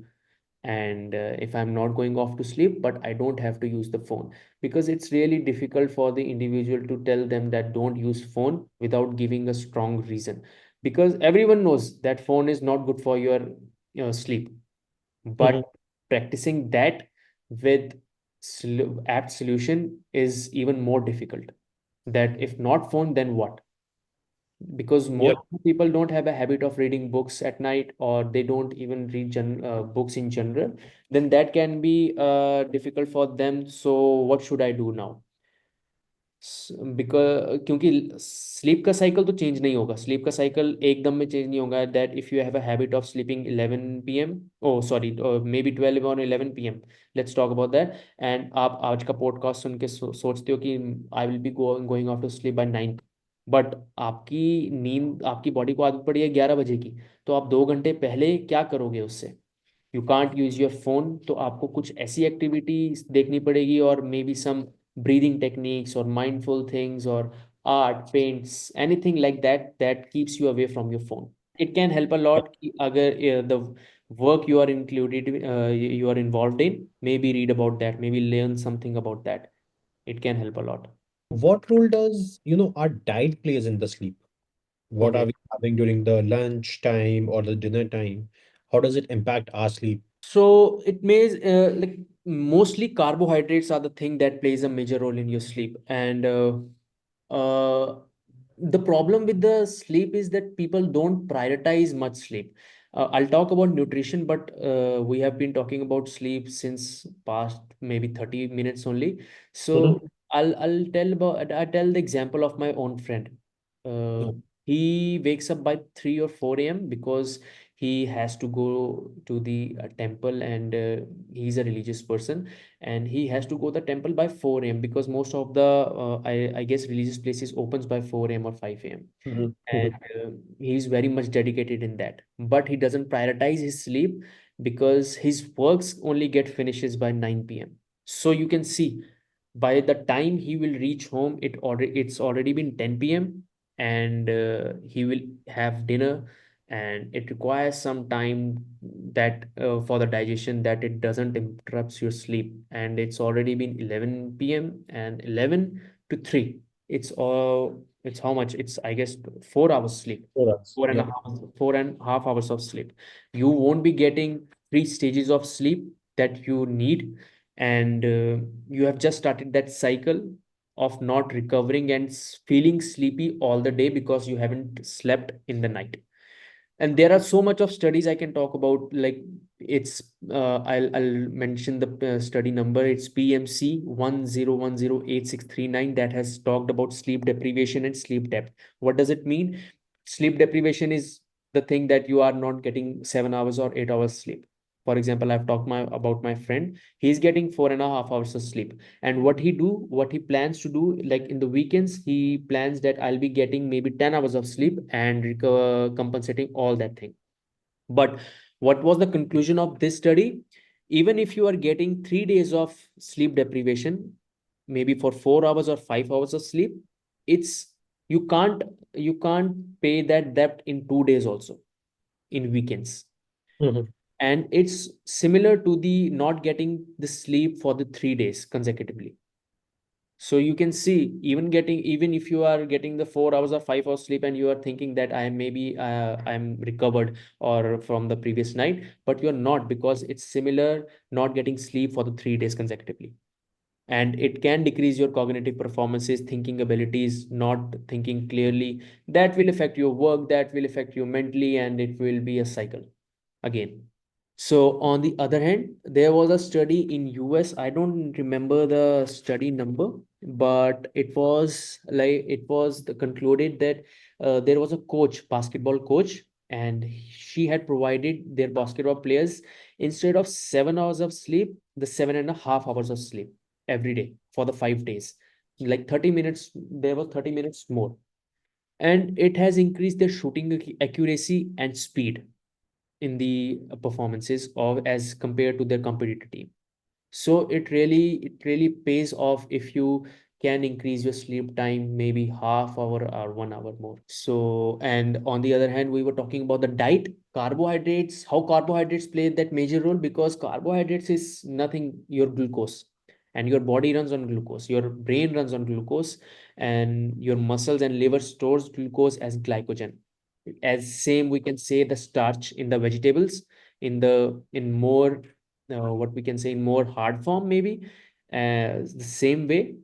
and if I'm not going off to sleep, but I don't have to use the phone, because it's really difficult for the individual to tell them that don't use phone without giving a strong reason, because everyone knows that phone is not good for your sleep. But Mhm. practicing that with apt solution is even more difficult. That if not phone, then what? Because Yeah. most people don't have a habit of reading books at night, or they don't even read books in general, then that can be difficult for them. So what should I do now? Because क्योंकि sleep का cycle तो change नहीं होगा, sleep का cycle एकदम में change नहीं होगा। That if you have a habit of sleeping 11 p.m., oh sorry, maybe 12 और 11 p.m., let's talk about that. And आप आज का पॉडकास्ट सुन के सोचते हो कि I will be going off to sleep by 9, but आपकी नींद, आपकी बॉडी को आदत पड़ी है 11 बजे की, तो आप 2 घंटे पहले क्या करोगे उससे? You can't use your phone, तो आपको कुछ ऐसी एक्टिविटी देखनी पड़ेगी, और maybe some breathing techniques or mindful things or art, paints, anything like that that keeps you away from your phone. It can help a lot कि अगर the work you are included, you are involved in, maybe read about that, maybe learn something about that. It can help a lot. What role does, our diet plays in the sleep? What are Okay. we having during the lunch time or the dinner time? How does it impact our sleep? So it may like mostly carbohydrates are the thing that plays a major role in your sleep. And uh, the problem with the sleep is that people don't prioritize much sleep. I'll talk about nutrition, but we have been talking about sleep since past maybe 30 minutes only. Mhm. So I'll tell the example of my own friend. Uh, Yeah. he wakes up by 3 or 4 a.m. because he has to go to the temple, and he's a religious person, and he has to go the temple by 4 a.m. because most of the I guess religious places opens by 4 a.m. or 5 a.m. Mhm. And Mhm. he's very much dedicated in that, but he doesn't prioritize his sleep because his works only get finishes by 9 p.m. So you can see, by the time he will reach home, it's already been 10 p.m., and he will have dinner, and it requires some time that for the digestion, that it doesn't interrupts your sleep, and it's already been 11 p.m., and 11 to 3, it's how much? It's, I guess, 4 hours sleep. For us. Four and a Yeah. half, 4.5 hours of sleep. You won't be getting 3 stages of sleep that you need, and you have just started that cycle of not recovering and feeling sleepy all the day because you haven't slept in the night. And there are so much of studies I can talk about, like it's I'll mention the study number. It's PMC 10108639, that has talked about sleep deprivation and sleep depth. What does it mean? Sleep deprivation is the thing that you are not getting 7 hours or 8 hours sleep. For example, I've talked about my friend. He's getting 4.5 hours of sleep, and what he plans to do, like in the weekends, he plans that I'll be getting maybe 10 hours of sleep and recover, compensating all that thing. But what was the conclusion of this study? Even if you are getting 3 days of sleep deprivation, maybe for 4 hours or 5 hours of sleep, it's you can't you can't pay that debt in 2 days also, in weekends. Mhm. And it's similar to the not getting the sleep for the 3 days consecutively. So you can see, even if you are getting the 4 hours or 5 hours sleep, and you are thinking that I am maybe I'm recovered or from the previous night, but you're not, because it's similar not getting sleep for the 3 days consecutively. And it can decrease your cognitive performances, thinking abilities, not thinking clearly. That will affect your work, that will affect you mentally, and it will be a cycle. again. So on the other hand, there was a study in US. I don't remember the study number, but concluded that there was a coach, basketball coach, and she had provided their basketball players, instead of 7 hours of sleep, the 7.5 hours of sleep every day for the 5 days. Like 30 minutes, there was 30 minutes more. And it has increased their shooting accuracy and speed in the performances of as compared to their competitor team. So it really pays off if you can increase your sleep time maybe half hour or 1 hour more. So, and on the other hand, we were talking about the diet, carbohydrates, how carbohydrates play that major role, because carbohydrates is nothing, your glucose, and your body runs on glucose, your brain runs on glucose, and your muscles and liver stores glucose as glycogen. As same, we can say the starch in the vegetables, in more what we can say in more hard form maybe. The same way,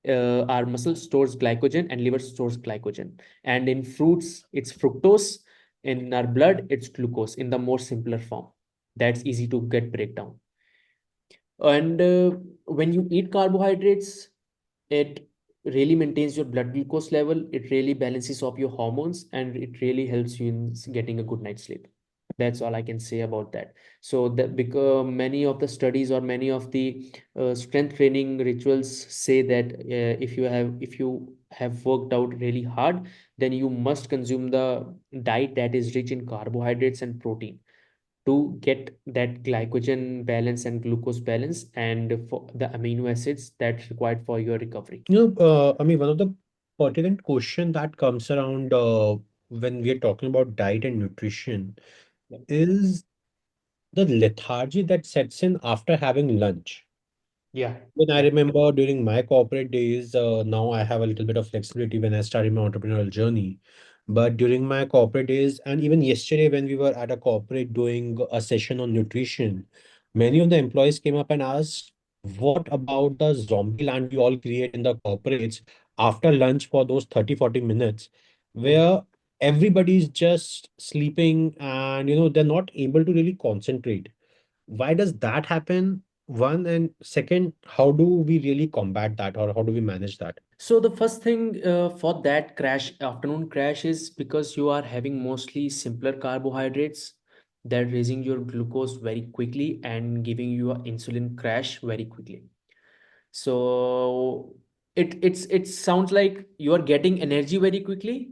our muscle stores glycogen and liver stores glycogen, and in fruits it's fructose, in our blood it's glucose in the more simpler form. That's easy to get breakdown. And when you eat carbohydrates, it really maintains your blood glucose level, it really balances up your hormones, and it really helps you in getting a good night's sleep. That's all I can say about that. So that, because many of the studies or many of the strength training rituals say that if you have worked out really hard, then you must consume the diet that is rich in carbohydrates and protein to get that glycogen balance and glucose balance, and for the amino acids that's required for your recovery. I mean, one of the pertinent question that comes around when we are talking about diet and nutrition Yeah. is the lethargy that sets in after having lunch. Yeah. When I Yeah. remember during my corporate days, now I have a little bit of flexibility when I started my entrepreneurial journey. But during my corporate days, and even yesterday when we were at a corporate doing a session on nutrition, many of the employees came up and asked, what about the zombie land we all create in the corporates after lunch for those 30-40 minutes, Mhm. where everybody's just sleeping and they're not able to really concentrate. Why does that happen? One, and second, how do we really combat that, or how do we manage that? So the first thing for that afternoon crash, is because you are having mostly simpler carbohydrates that raising your glucose very quickly and giving you a insulin crash very quickly. So it sounds like you are getting energy very quickly,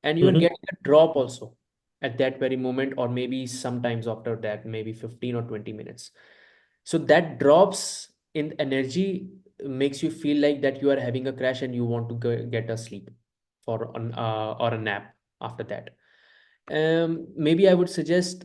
and you are Mhm. getting a drop also at that very moment, or maybe sometimes after that, maybe 15 or 20 minutes. So that drops in energy makes you feel like that you are having a crash and you want to get a sleep or a nap after that. Maybe I would suggest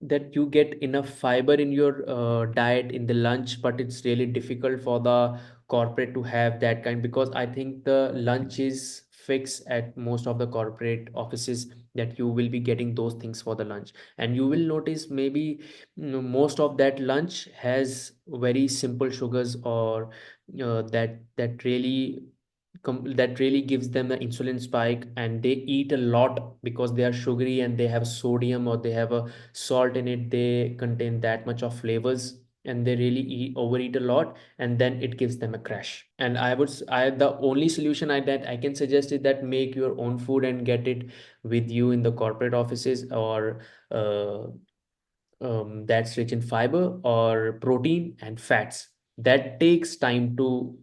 that you get enough fiber in your diet in the lunch, but it's really difficult for the corporate to have that kind, because I think the lunch is fixed at most of the corporate offices, that you will be getting those things for the lunch. And you will notice maybe most of that lunch has very simple sugars, or that really gives them the insulin spike, and they eat a lot because they are sugary and they have sodium or they have a salt in it, they contain that much of flavors, and they really overeat a lot, and then it gives them a crash. And the only solution that I can suggest is that make your own food and get it with you in the corporate offices, or uh, that's rich in fiber or protein and fats that takes time to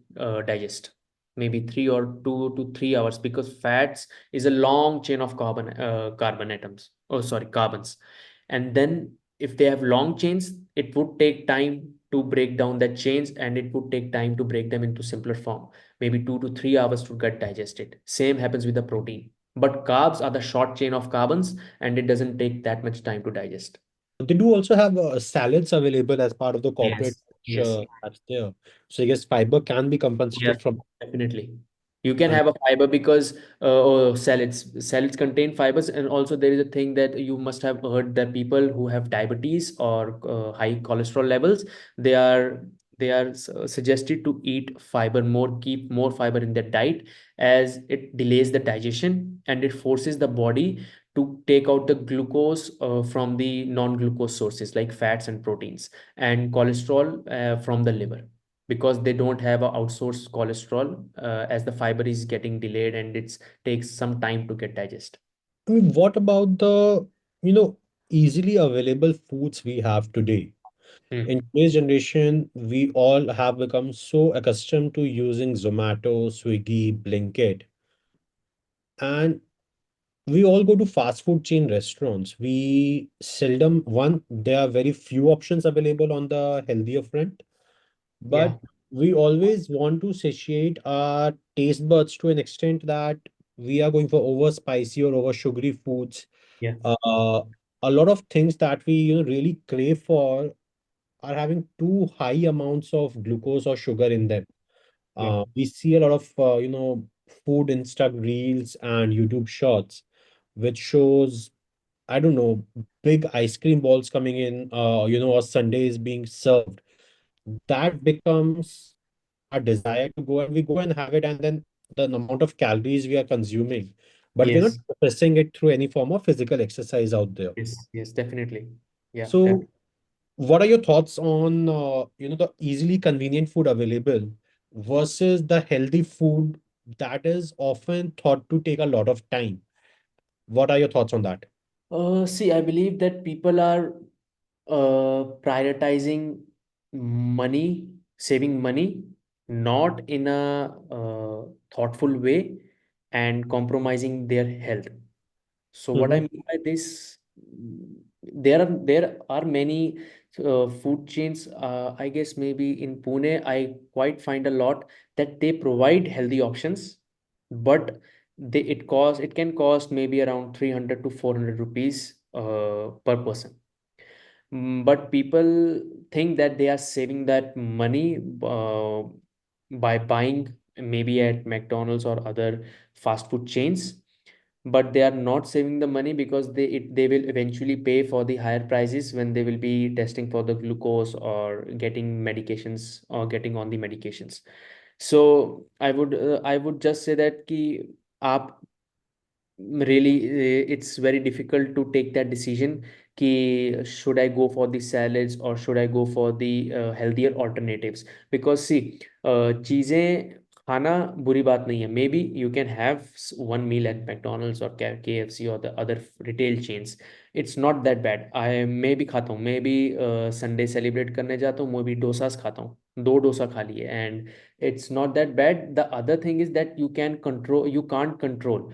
digest, maybe 2 to 3 hours, because fats is a long chain of carbon atoms, oh sorry, carbons. And then if they have long chains, it would take time to break down that chains, and it would take time to break them into simpler form, maybe 2 to 3 hours to get digested. Same happens with the protein, but carbs are the short chain of carbons, and it doesn't take that much time to digest. They do also have salads available as part of the corporate Yes, yes, that's there. So I guess fiber can be yeah, compensated from. definitely. You can And have a fiber because salads contain fibers, and also there is a thing that you must have heard, that people who have diabetes or high cholesterol levels, they are suggested to eat fiber more, keep more fiber in their diet, as it delays the digestion and it forces the body to take out the glucose from the non-glucose sources like fats and proteins, and cholesterol from the liver, because they don't have a outsourced cholesterol, as the fiber is getting delayed and it takes some time to get digest. I mean, what about the, you know, easily available foods we have today? Hmm. In today's generation, we all have become so accustomed to using Zomato, Swiggy, Blinkit, and we all go to fast food chain restaurants. We seldom, one, there are very few options available on the healthier front, Yeah. but we always want to satiate our taste buds to an extent that we are going for over spicy or over sugary foods. Yeah. Uh, a lot of things that we really crave for are having too high amounts of glucose or sugar in them. Yeah. We see a lot of food Insta reels and YouTube shorts, which shows, I don't know, big ice cream balls coming in, or sundaes being served. That becomes our desire to go, and we go and have it, and then the amount of calories we are consuming, but we're not Yes. processing it through any form of physical exercise out there. Yes. Yes. Definitely. Yeah. So what are your thoughts on the easily convenient food available versus the healthy food that is often thought to take a lot of time? What are your thoughts on that? See, I believe that people are prioritizing money, saving money, not in a thoughtful way, and compromising their health. So what I Mhm. mean by this, there are many food chains. I guess maybe in Pune, I quite find a lot that they provide healthy options, but it can cost maybe around 300 to 400 rupees per person. But people think that they are saving that money by buying maybe at McDonald's or other fast food chains, but they are not saving the money because they will eventually pay for the higher prices when they will be testing for the glucose or getting medications or getting on the medications. So I would just say that कि आप really it's very difficult to take that decision कि should I go for the salads or should I go for the healthier alternatives, because see चीज़ें खाना बुरी बात नहीं है. Maybe you can have one meal at McDonald's or KFC or the other retail chains. It's not that bad. I मैं भी खाता हूँ, मैं भी संडे सेलिब्रेट करने जाता हूँ, मैं भी डोसास खाता हूँ, दो डोसा खा लिए, and it's not that bad. The other thing is that you can't control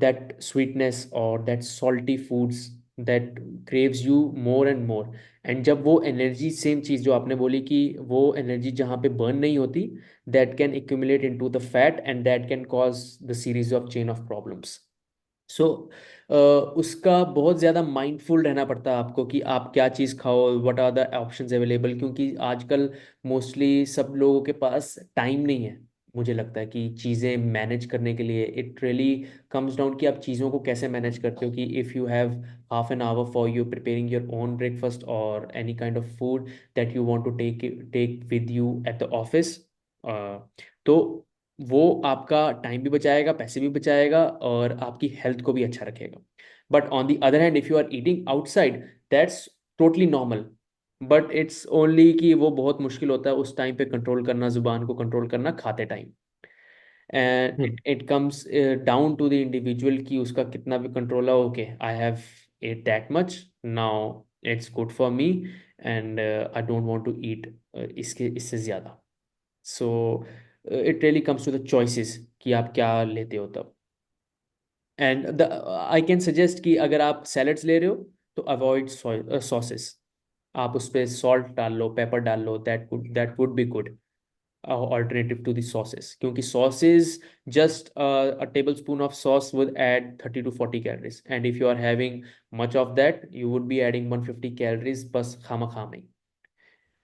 that sweetness or that salty foods that craves you more and more. And जब वो एनर्जी, सेम चीज़ जो आपने बोली कि वो एनर्जी जहाँ पे बर्न नहीं होती, that can accumulate into the fat and that can cause the series of chain of problems. सो उसका बहुत ज़्यादा माइंडफुल रहना पड़ता है आपको कि आप क्या चीज़ खाओ, what are the options available, क्योंकि आजकल मोस्टली सब लोगों के पास टाइम नहीं है. मुझे लगता है कि चीज़ें मैनेज करने के लिए इट रियली कम्स डाउन कि आप चीज़ों को कैसे मैनेज करते हो. कि if you have half an hour for you preparing your own breakfast और any kind of food that you want to take with you at the office, तो वो आपका टाइम भी बचाएगा, पैसे भी बचाएगा और आपकी हेल्थ को भी अच्छा रखेगा. But on the other hand if you are eating outside, that's totally normal. But it's only कि वो बहुत मुश्किल होता है उस टाइम पे कंट्रोल करना, जुबान को कंट्रोल करना खाते time. And it comes down to the individual कि उसका कितना भी कंट्रोल है. Okay, I have ate that much, now it's good for me, and I don't want to eat इसके इससे ज़्यादा. So it really comes to the choices कि आप क्या लेते हो तब. And the I can suggest कि अगर आप सैलड्स ले रहे हो तो अवॉइड सॉसेस. आप उस पर सॉल्ट डाल लो, पेपर डाल लो, that would be good alternative to the sauces, क्योंकि sauces, just a tablespoon of sauce would add 30 to 40 calories, and if you are having much of that you would be adding 150 calories बस खामा खा में.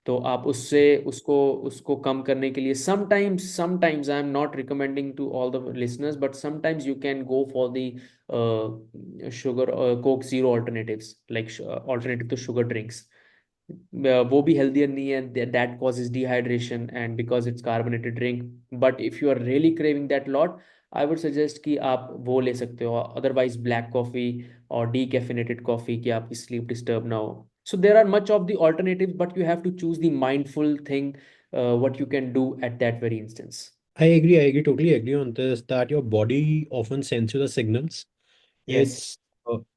तो आप उससे उसको उसको कम करने के लिए sometimes I am not recommending to all the listeners, but sometimes you can go for the sugar Coke zero alternatives, like alternative to sugar drinks. वो भी हेल्दियर नहीं है, that causes dehydration and because it's carbonated drink. But if you are really craving that lot, I would suggest कि आप वो ले सकते हो, अदरवाइज ब्लैक कॉफ़ी और डीकैफिनेटेड कॉफ़ी, कि आपकी स्लीप डिस्टर्ब ना हो. So there are much of the alternatives, but you have to choose the mindful thing, what you can do at that very instance. I agree, totally agree on this that your body often sends you the signals. Yes. It's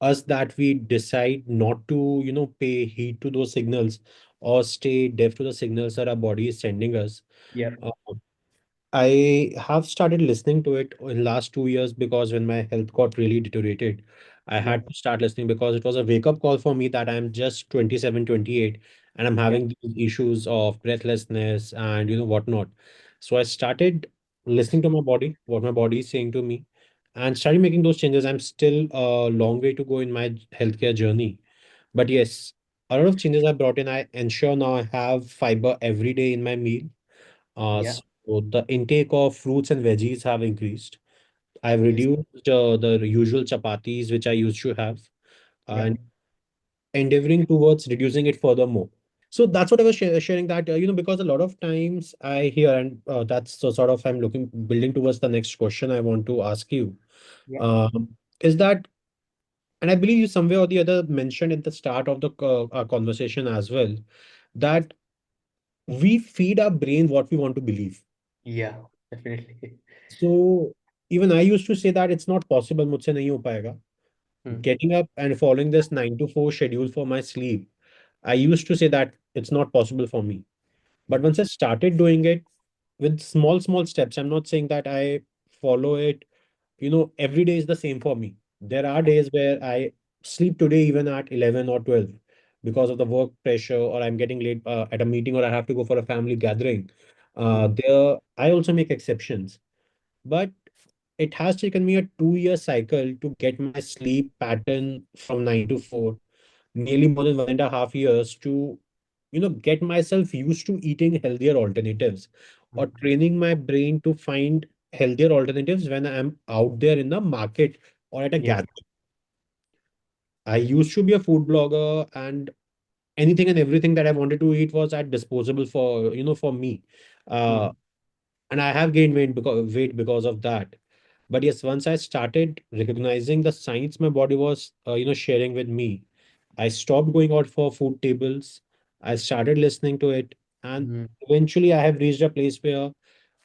us that we decide not to, pay heed to those signals or stay deaf to the signals that our body is sending us. Yeah. Uh, I have started listening to it in last 2 years because when my health got really deteriorated, I Yeah. had to start listening because it was a wake-up call for me that I'm just 27, 28, and I'm Yeah. having these issues of breathlessness and whatnot. So I started listening to my body, what my body is saying to me, and started making those changes. I'm still a long way to go in my healthcare journey. But yes, a lot of changes I brought in. I ensure now I have fiber every day in my meal. Yeah. So the intake of fruits and veggies have increased. I've Yes. reduced the usual chapatis which I used to have, Yeah. and endeavoring towards reducing it furthermore. So that's what I was sharing that because a lot of times I hear, and that's the sort of I'm looking building towards the next question I want to ask you. Yeah. Is that, and I believe you somewhere or the other mentioned at the start of the our conversation as well, that we feed our brain what we want to believe. Yeah. Definitely. So even I used to say that it's not possible, मुझसे नहीं हो पाएगा. Hmm. Getting up and following this 9 to 4 schedule for my sleep, I used to say that it's not possible for me. But Hmm. once I started doing it with small, small steps, I'm not saying that I follow it, every day is the same for me. There are days where I sleep today even at 11 or 12 because of the work pressure, or I'm getting late at a meeting, or I have to go for a family gathering. Hmm. There, I also make exceptions. But it has taken me a 2 year cycle to get my sleep pattern from 9 to 4, nearly more than 1.5 years to, get myself used to eating healthier alternatives or Hmm. training my brain to find healthier alternatives when I'm out there in the market or at a Yes. gathering. I used to be a food blogger, and anything and everything that I wanted to eat was at disposable for me. Uh, Hmm. and I have gained weight because of that. But yes, once I started recognizing the signs my body was, sharing with me, I stopped going out for food tables. I started listening to it, and Hmm. eventually, I have reached a place where,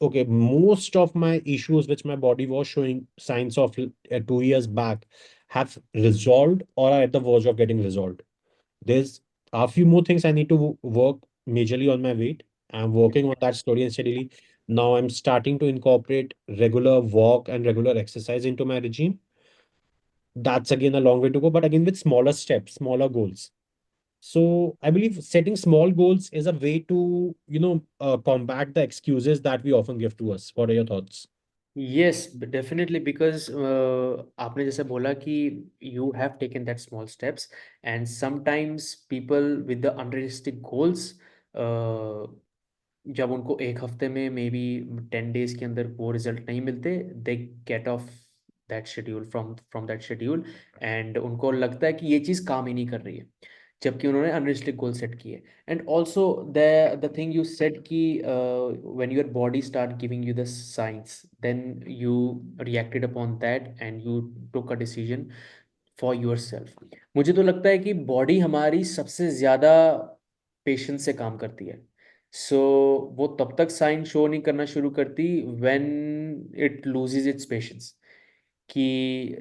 okay, most of my issues which my body was showing signs of 2 years back have resolved or are at the verge of getting resolved. There's a few more things I need to work majorly on my weight. I'm working on that slowly and steadily. Now I'm starting to incorporate regular walk and regular exercise into my regime. That's again a long way to go, but again with smaller steps, smaller goals. So I believe setting small goals is a way to, combat the excuses that we often give to us. What are your thoughts? Yes, definitely, because आपने जैसे बोला कि you have taken that small steps, and sometimes people with the unrealistic goals, uh, जब उनको एक हफ्ते में may be 10 days के अंदर वो रिजल्ट नहीं मिलते, they get of that schedule from that schedule, and उनको लगता है कि ये चीज़ काम ही नहीं कर रही है, जबकि उन्होंने अनरियलिस्टिक गोल सेट किए. And also the thing you set कि when your body start giving you the signs, then you reacted upon that and you took a decision for yourself. मुझे तो लगता है कि बॉडी हमारी सबसे ज़्यादा पेशेंस से काम करती है. सो वो तब तक साइन शो नहीं करना शुरू करती when it loses its patience. कि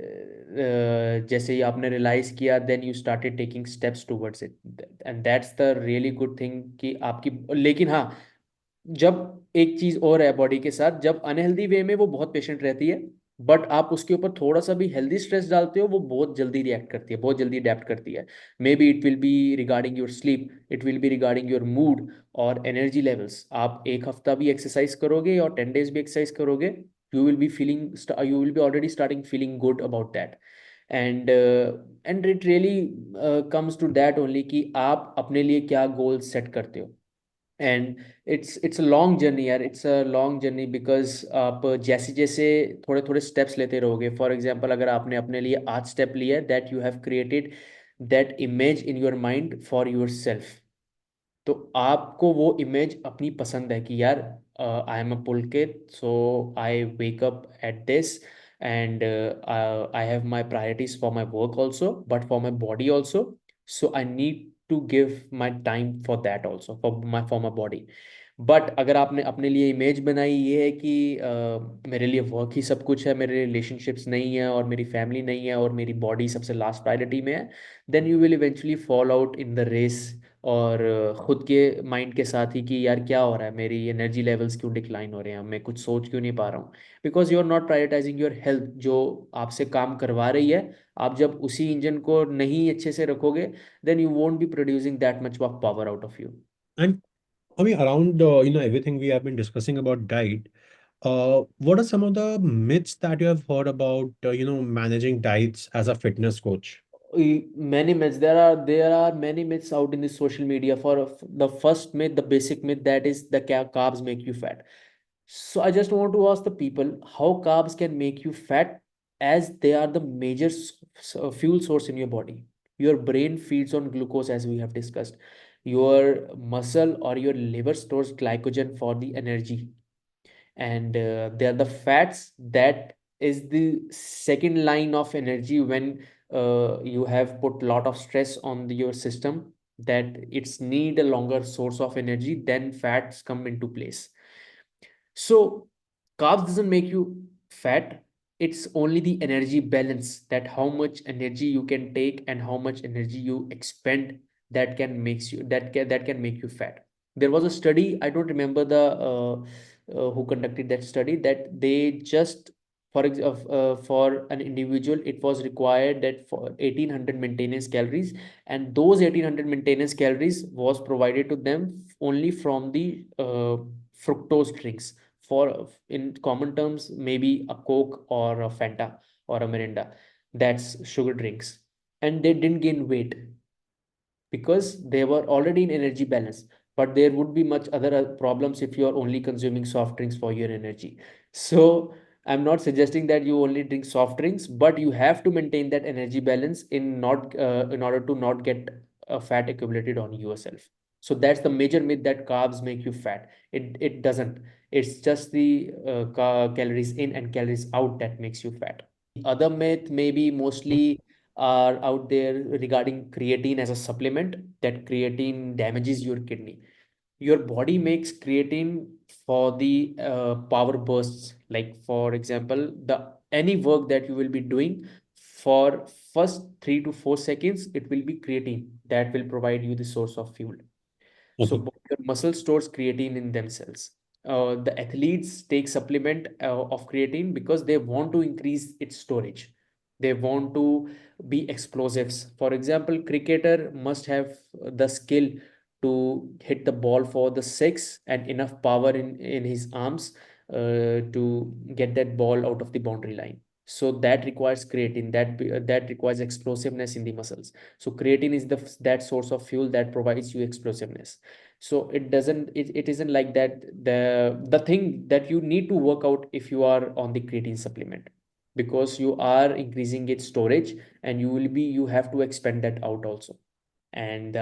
जैसे ही आपने रियलाइज किया, then you started taking steps towards it, and that's the really good thing कि आपकी. लेकिन हाँ, जब एक चीज और है बॉडी के साथ, जब अनहेल्दी वे में वो बहुत पेशेंट रहती है, बट आप उसके ऊपर थोड़ा सा भी हेल्दी स्ट्रेस डालते हो, वो बहुत जल्दी रिएक्ट करती है, बहुत जल्दी अडेप्ट करती है. May be it will be regarding your sleep, it will be regarding your mood और एनर्जी लेवल्स. आप एक हफ्ता भी एक्सरसाइज करोगे और 10 डेज भी एक्सरसाइज करोगे, you will be feeling, you will be already starting feeling good about that. And it really comes to that only कि आप अपने लिए क्या गोल सेट करते हो. And it's a long journey यार, it's a long journey, because आप जैसे जैसे थोड़े थोड़े स्टेप्स लेते रहोगे. फॉर एग्जांपल, अगर आपने अपने लिए आज स्टेप लिया है, that you have created that image in your mind for your self, तो आपको वो इमेज अपनी पसंद है कि यार I am a Pulkit, so I wake up at this, and I have my priorities for my work also, but for my body also. So I need to give my time for that also, for my body. But अगर आपने अपने लिए image बनाई ये है कि मेरे लिए वर्क ही सब कुछ है, मेरे रिलेशनशिप्स नहीं है और मेरी फैमिली नहीं है और मेरी बॉडी सबसे लास्ट प्रायोरिटी में है, then you will eventually fall out in the race. और खुद के माइंड के साथ ही कि यार क्या हो रहा है, मेरी एनर्जी लेवल्स क्यों डिक्लाइन हो रहे हैं, मैं कुछ सोच क्यों नहीं पा रहा हूँ। Because you are not prioritising your health जो आपसे काम करवा रही है। आप जब उसी इंजन को नहीं अच्छे से रखोगे, then you won't be producing that much of power out of you. And I mean, around everything we have been discussing about diet, what are some of the myths that you have heard about managing diets as a fitness coach? Many myths, there are many myths out in the social media. For the first myth, the basic myth, that is the carbs make you fat. So I just want to ask the people how carbs can make you fat, as they are the major fuel source in your body. Your brain feeds on glucose, as we have discussed. Your muscle or your liver stores glycogen for the energy, and they are the fats that is the second line of energy when you have put lot of stress on your system, that it's need a longer source of energy, then fats come into place. So carbs doesn't make you fat. It's only the energy balance, that how much energy you can take and how much energy you expend, that can make you fat. There was a study, I don't remember the who conducted that study, that they just for an individual it was required that for 1800 maintenance calories, and those 1800 maintenance calories was provided to them only from the fructose drinks. For in common terms, maybe a Coke or a Fanta or a Mirinda, that's sugar drinks, and they didn't gain weight because they were already in energy balance. But there would be much other problems if you are only consuming soft drinks for your energy. So I'm not suggesting that you only drink soft drinks, but you have to maintain that energy balance in order to not get fat accumulated on yourself. So that's the major myth, that carbs make you fat. It doesn't. It's just the calories in and calories out that makes you fat. Other myth maybe mostly are out there regarding creatine as a supplement, that creatine damages your kidney. Your body makes creatine for the power bursts. Like for example, the any work that you will be doing, for first 3 to 4 seconds it will be creatine that will provide you the source of fuel. So Okay. both your muscle stores creatine in themselves. The athletes take supplement of creatine because they want to increase its storage. They want to be explosives. For example, cricketer must have the skill to hit the ball for the six and enough power in his arms to get that ball out of the boundary line. So that requires creatine. That requires explosiveness in the muscles. So creatine is that source of fuel that provides you explosiveness. So it isn't like that. The thing that you need to work out if you are on the creatine supplement, because you are increasing its storage, and you have to expend that out also. And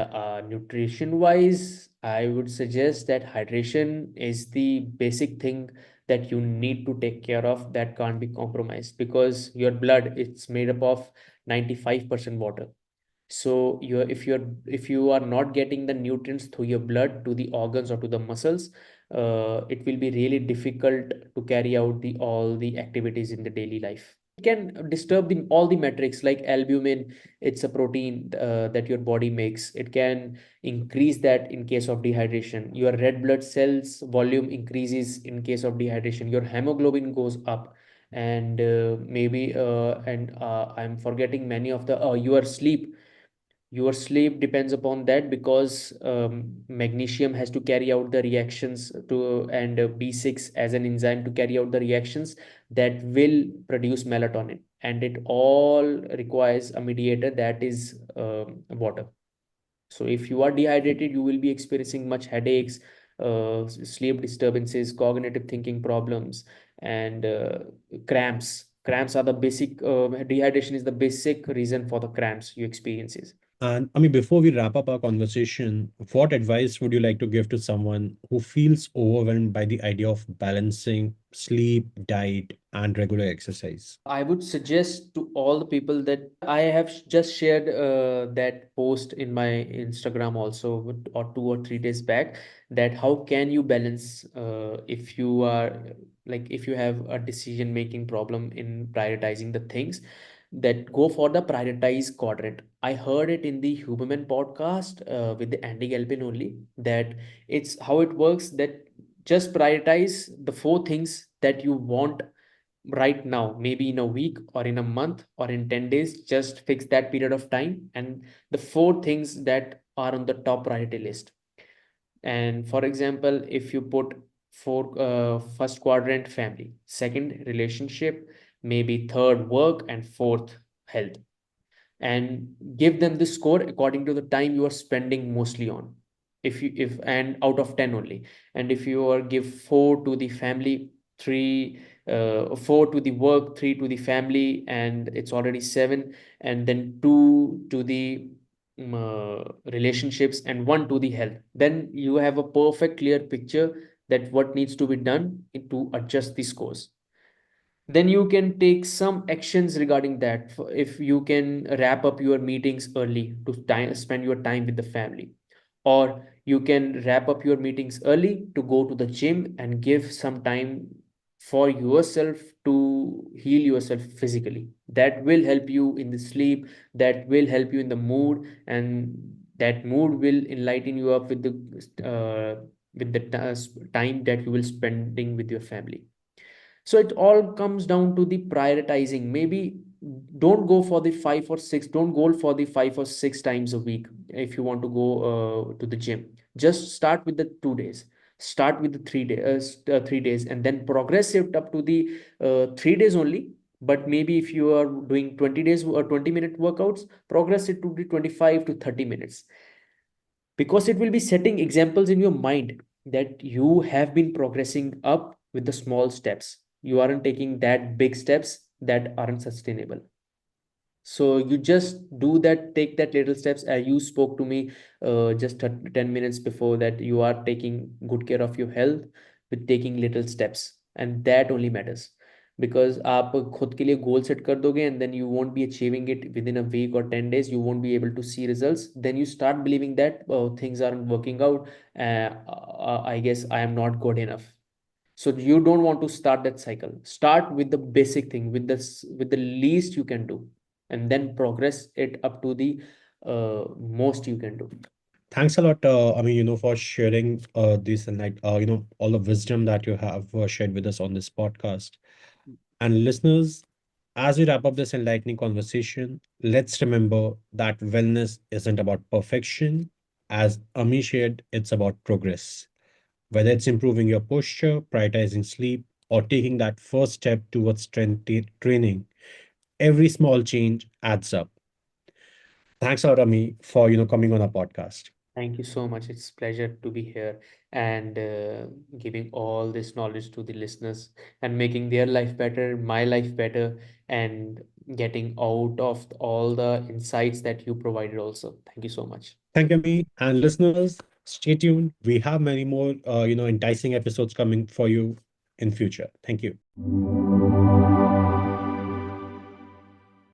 nutrition wise, I would suggest that hydration is the basic thing that you need to take care of, that can't be compromised, because your blood, it's made up of 95% water. So if you are not getting the nutrients through your blood to the organs or to the muscles, it will be really difficult to carry out the all the activities in the daily life. It can disturb all the metrics, like albumin. It's a protein that your body makes. It can increase that in case of dehydration. Your red blood cells volume increases in case of dehydration. Your hemoglobin goes up, and I'm forgetting many of the your sleep depends upon that, because magnesium has to carry out the reactions to, and B6 as an enzyme to carry out the reactions that will produce melatonin, and it all requires a mediator, that is water. So if you are dehydrated, you will be experiencing much headaches, sleep disturbances, cognitive thinking problems, and cramps. Cramps are the basic, dehydration is the basic reason for the cramps you experience. And I mean, before we wrap up our conversation, what advice would you like to give to someone who feels overwhelmed by the idea of balancing sleep, diet, and regular exercise? I would suggest to all the people that I have just shared that post in my Instagram also or 2 or 3 days back, that how can you balance if you are like if you have a decision making problem in prioritizing the things, that go for the prioritize quadrant. I heard it in the Huberman podcast with the Andy Galpin only, that it's how it works, that just prioritize the four things that you want right now, maybe in a week or in a month or in 10 days. Just fix that period of time and the four things that are on the top priority list. And for example, if you put first quadrant family, second relationship, maybe third work, and fourth health, and give them the score according to the time you are spending mostly on. If and out of 10 only. And if you are give 4 to the family, 3 4 to the work, 3 to the family, and it's already 7. And then 2 to the relationships, and 1 to the health, then you have a perfect clear picture that what needs to be done to adjust the scores. Then you can take some actions regarding that. If you can wrap up your meetings early to spend your time with the family, or you can wrap up your meetings early to go to the gym and give some time for yourself to heal yourself physically. That will help you in the sleep, that will help you in the mood, and that mood will enlighten you up with the time that you will spending with your family. So it all comes down to the prioritizing. Maybe don't go for the 5 or 6, don't go for the 5 or 6 times a week. If you want to go to the gym, just start with the 2 days, start with the 3 days, and then progress it up to the 3 days only. But maybe if you are doing 20 days or 20-minute workouts, progress it to the 25 to 30 minutes, because it will be setting examples in your mind that you have been progressing up with the small steps. You aren't taking that big steps that aren't sustainable. So you just do that, take that little steps. You spoke to me just 10 minutes before that you are taking good care of your health with taking little steps, and that only matters. Because आप खुद के लिए goal set कर दोगे and then you won't be achieving it within a week or 10 days, you won't be able to see results, then you start believing that, oh, things aren't working out, I guess I am not good enough. So you don't want to start that cycle. Start with the basic thing, with with the least you can do, and then progress it up to the most you can do. Thanks a lot, I mean, for sharing this and like, all the wisdom that you have shared with us on this podcast. And listeners, as we wrap up this enlightening conversation, let's remember that wellness isn't about perfection. As Ami shared, it's about progress. Whether it's improving your posture, prioritizing sleep, or taking that first step towards training, every small change adds up. Thanks a lot, Ami, for coming on our podcast. Thank you so much. It's pleasure to be here and giving all this knowledge to the listeners and making their life better, my life better, and getting out of all the insights that you provided also. Thank you so much. Thank you, Ami. And listeners, stay tuned. We have many more, enticing episodes coming for you in future. Thank you.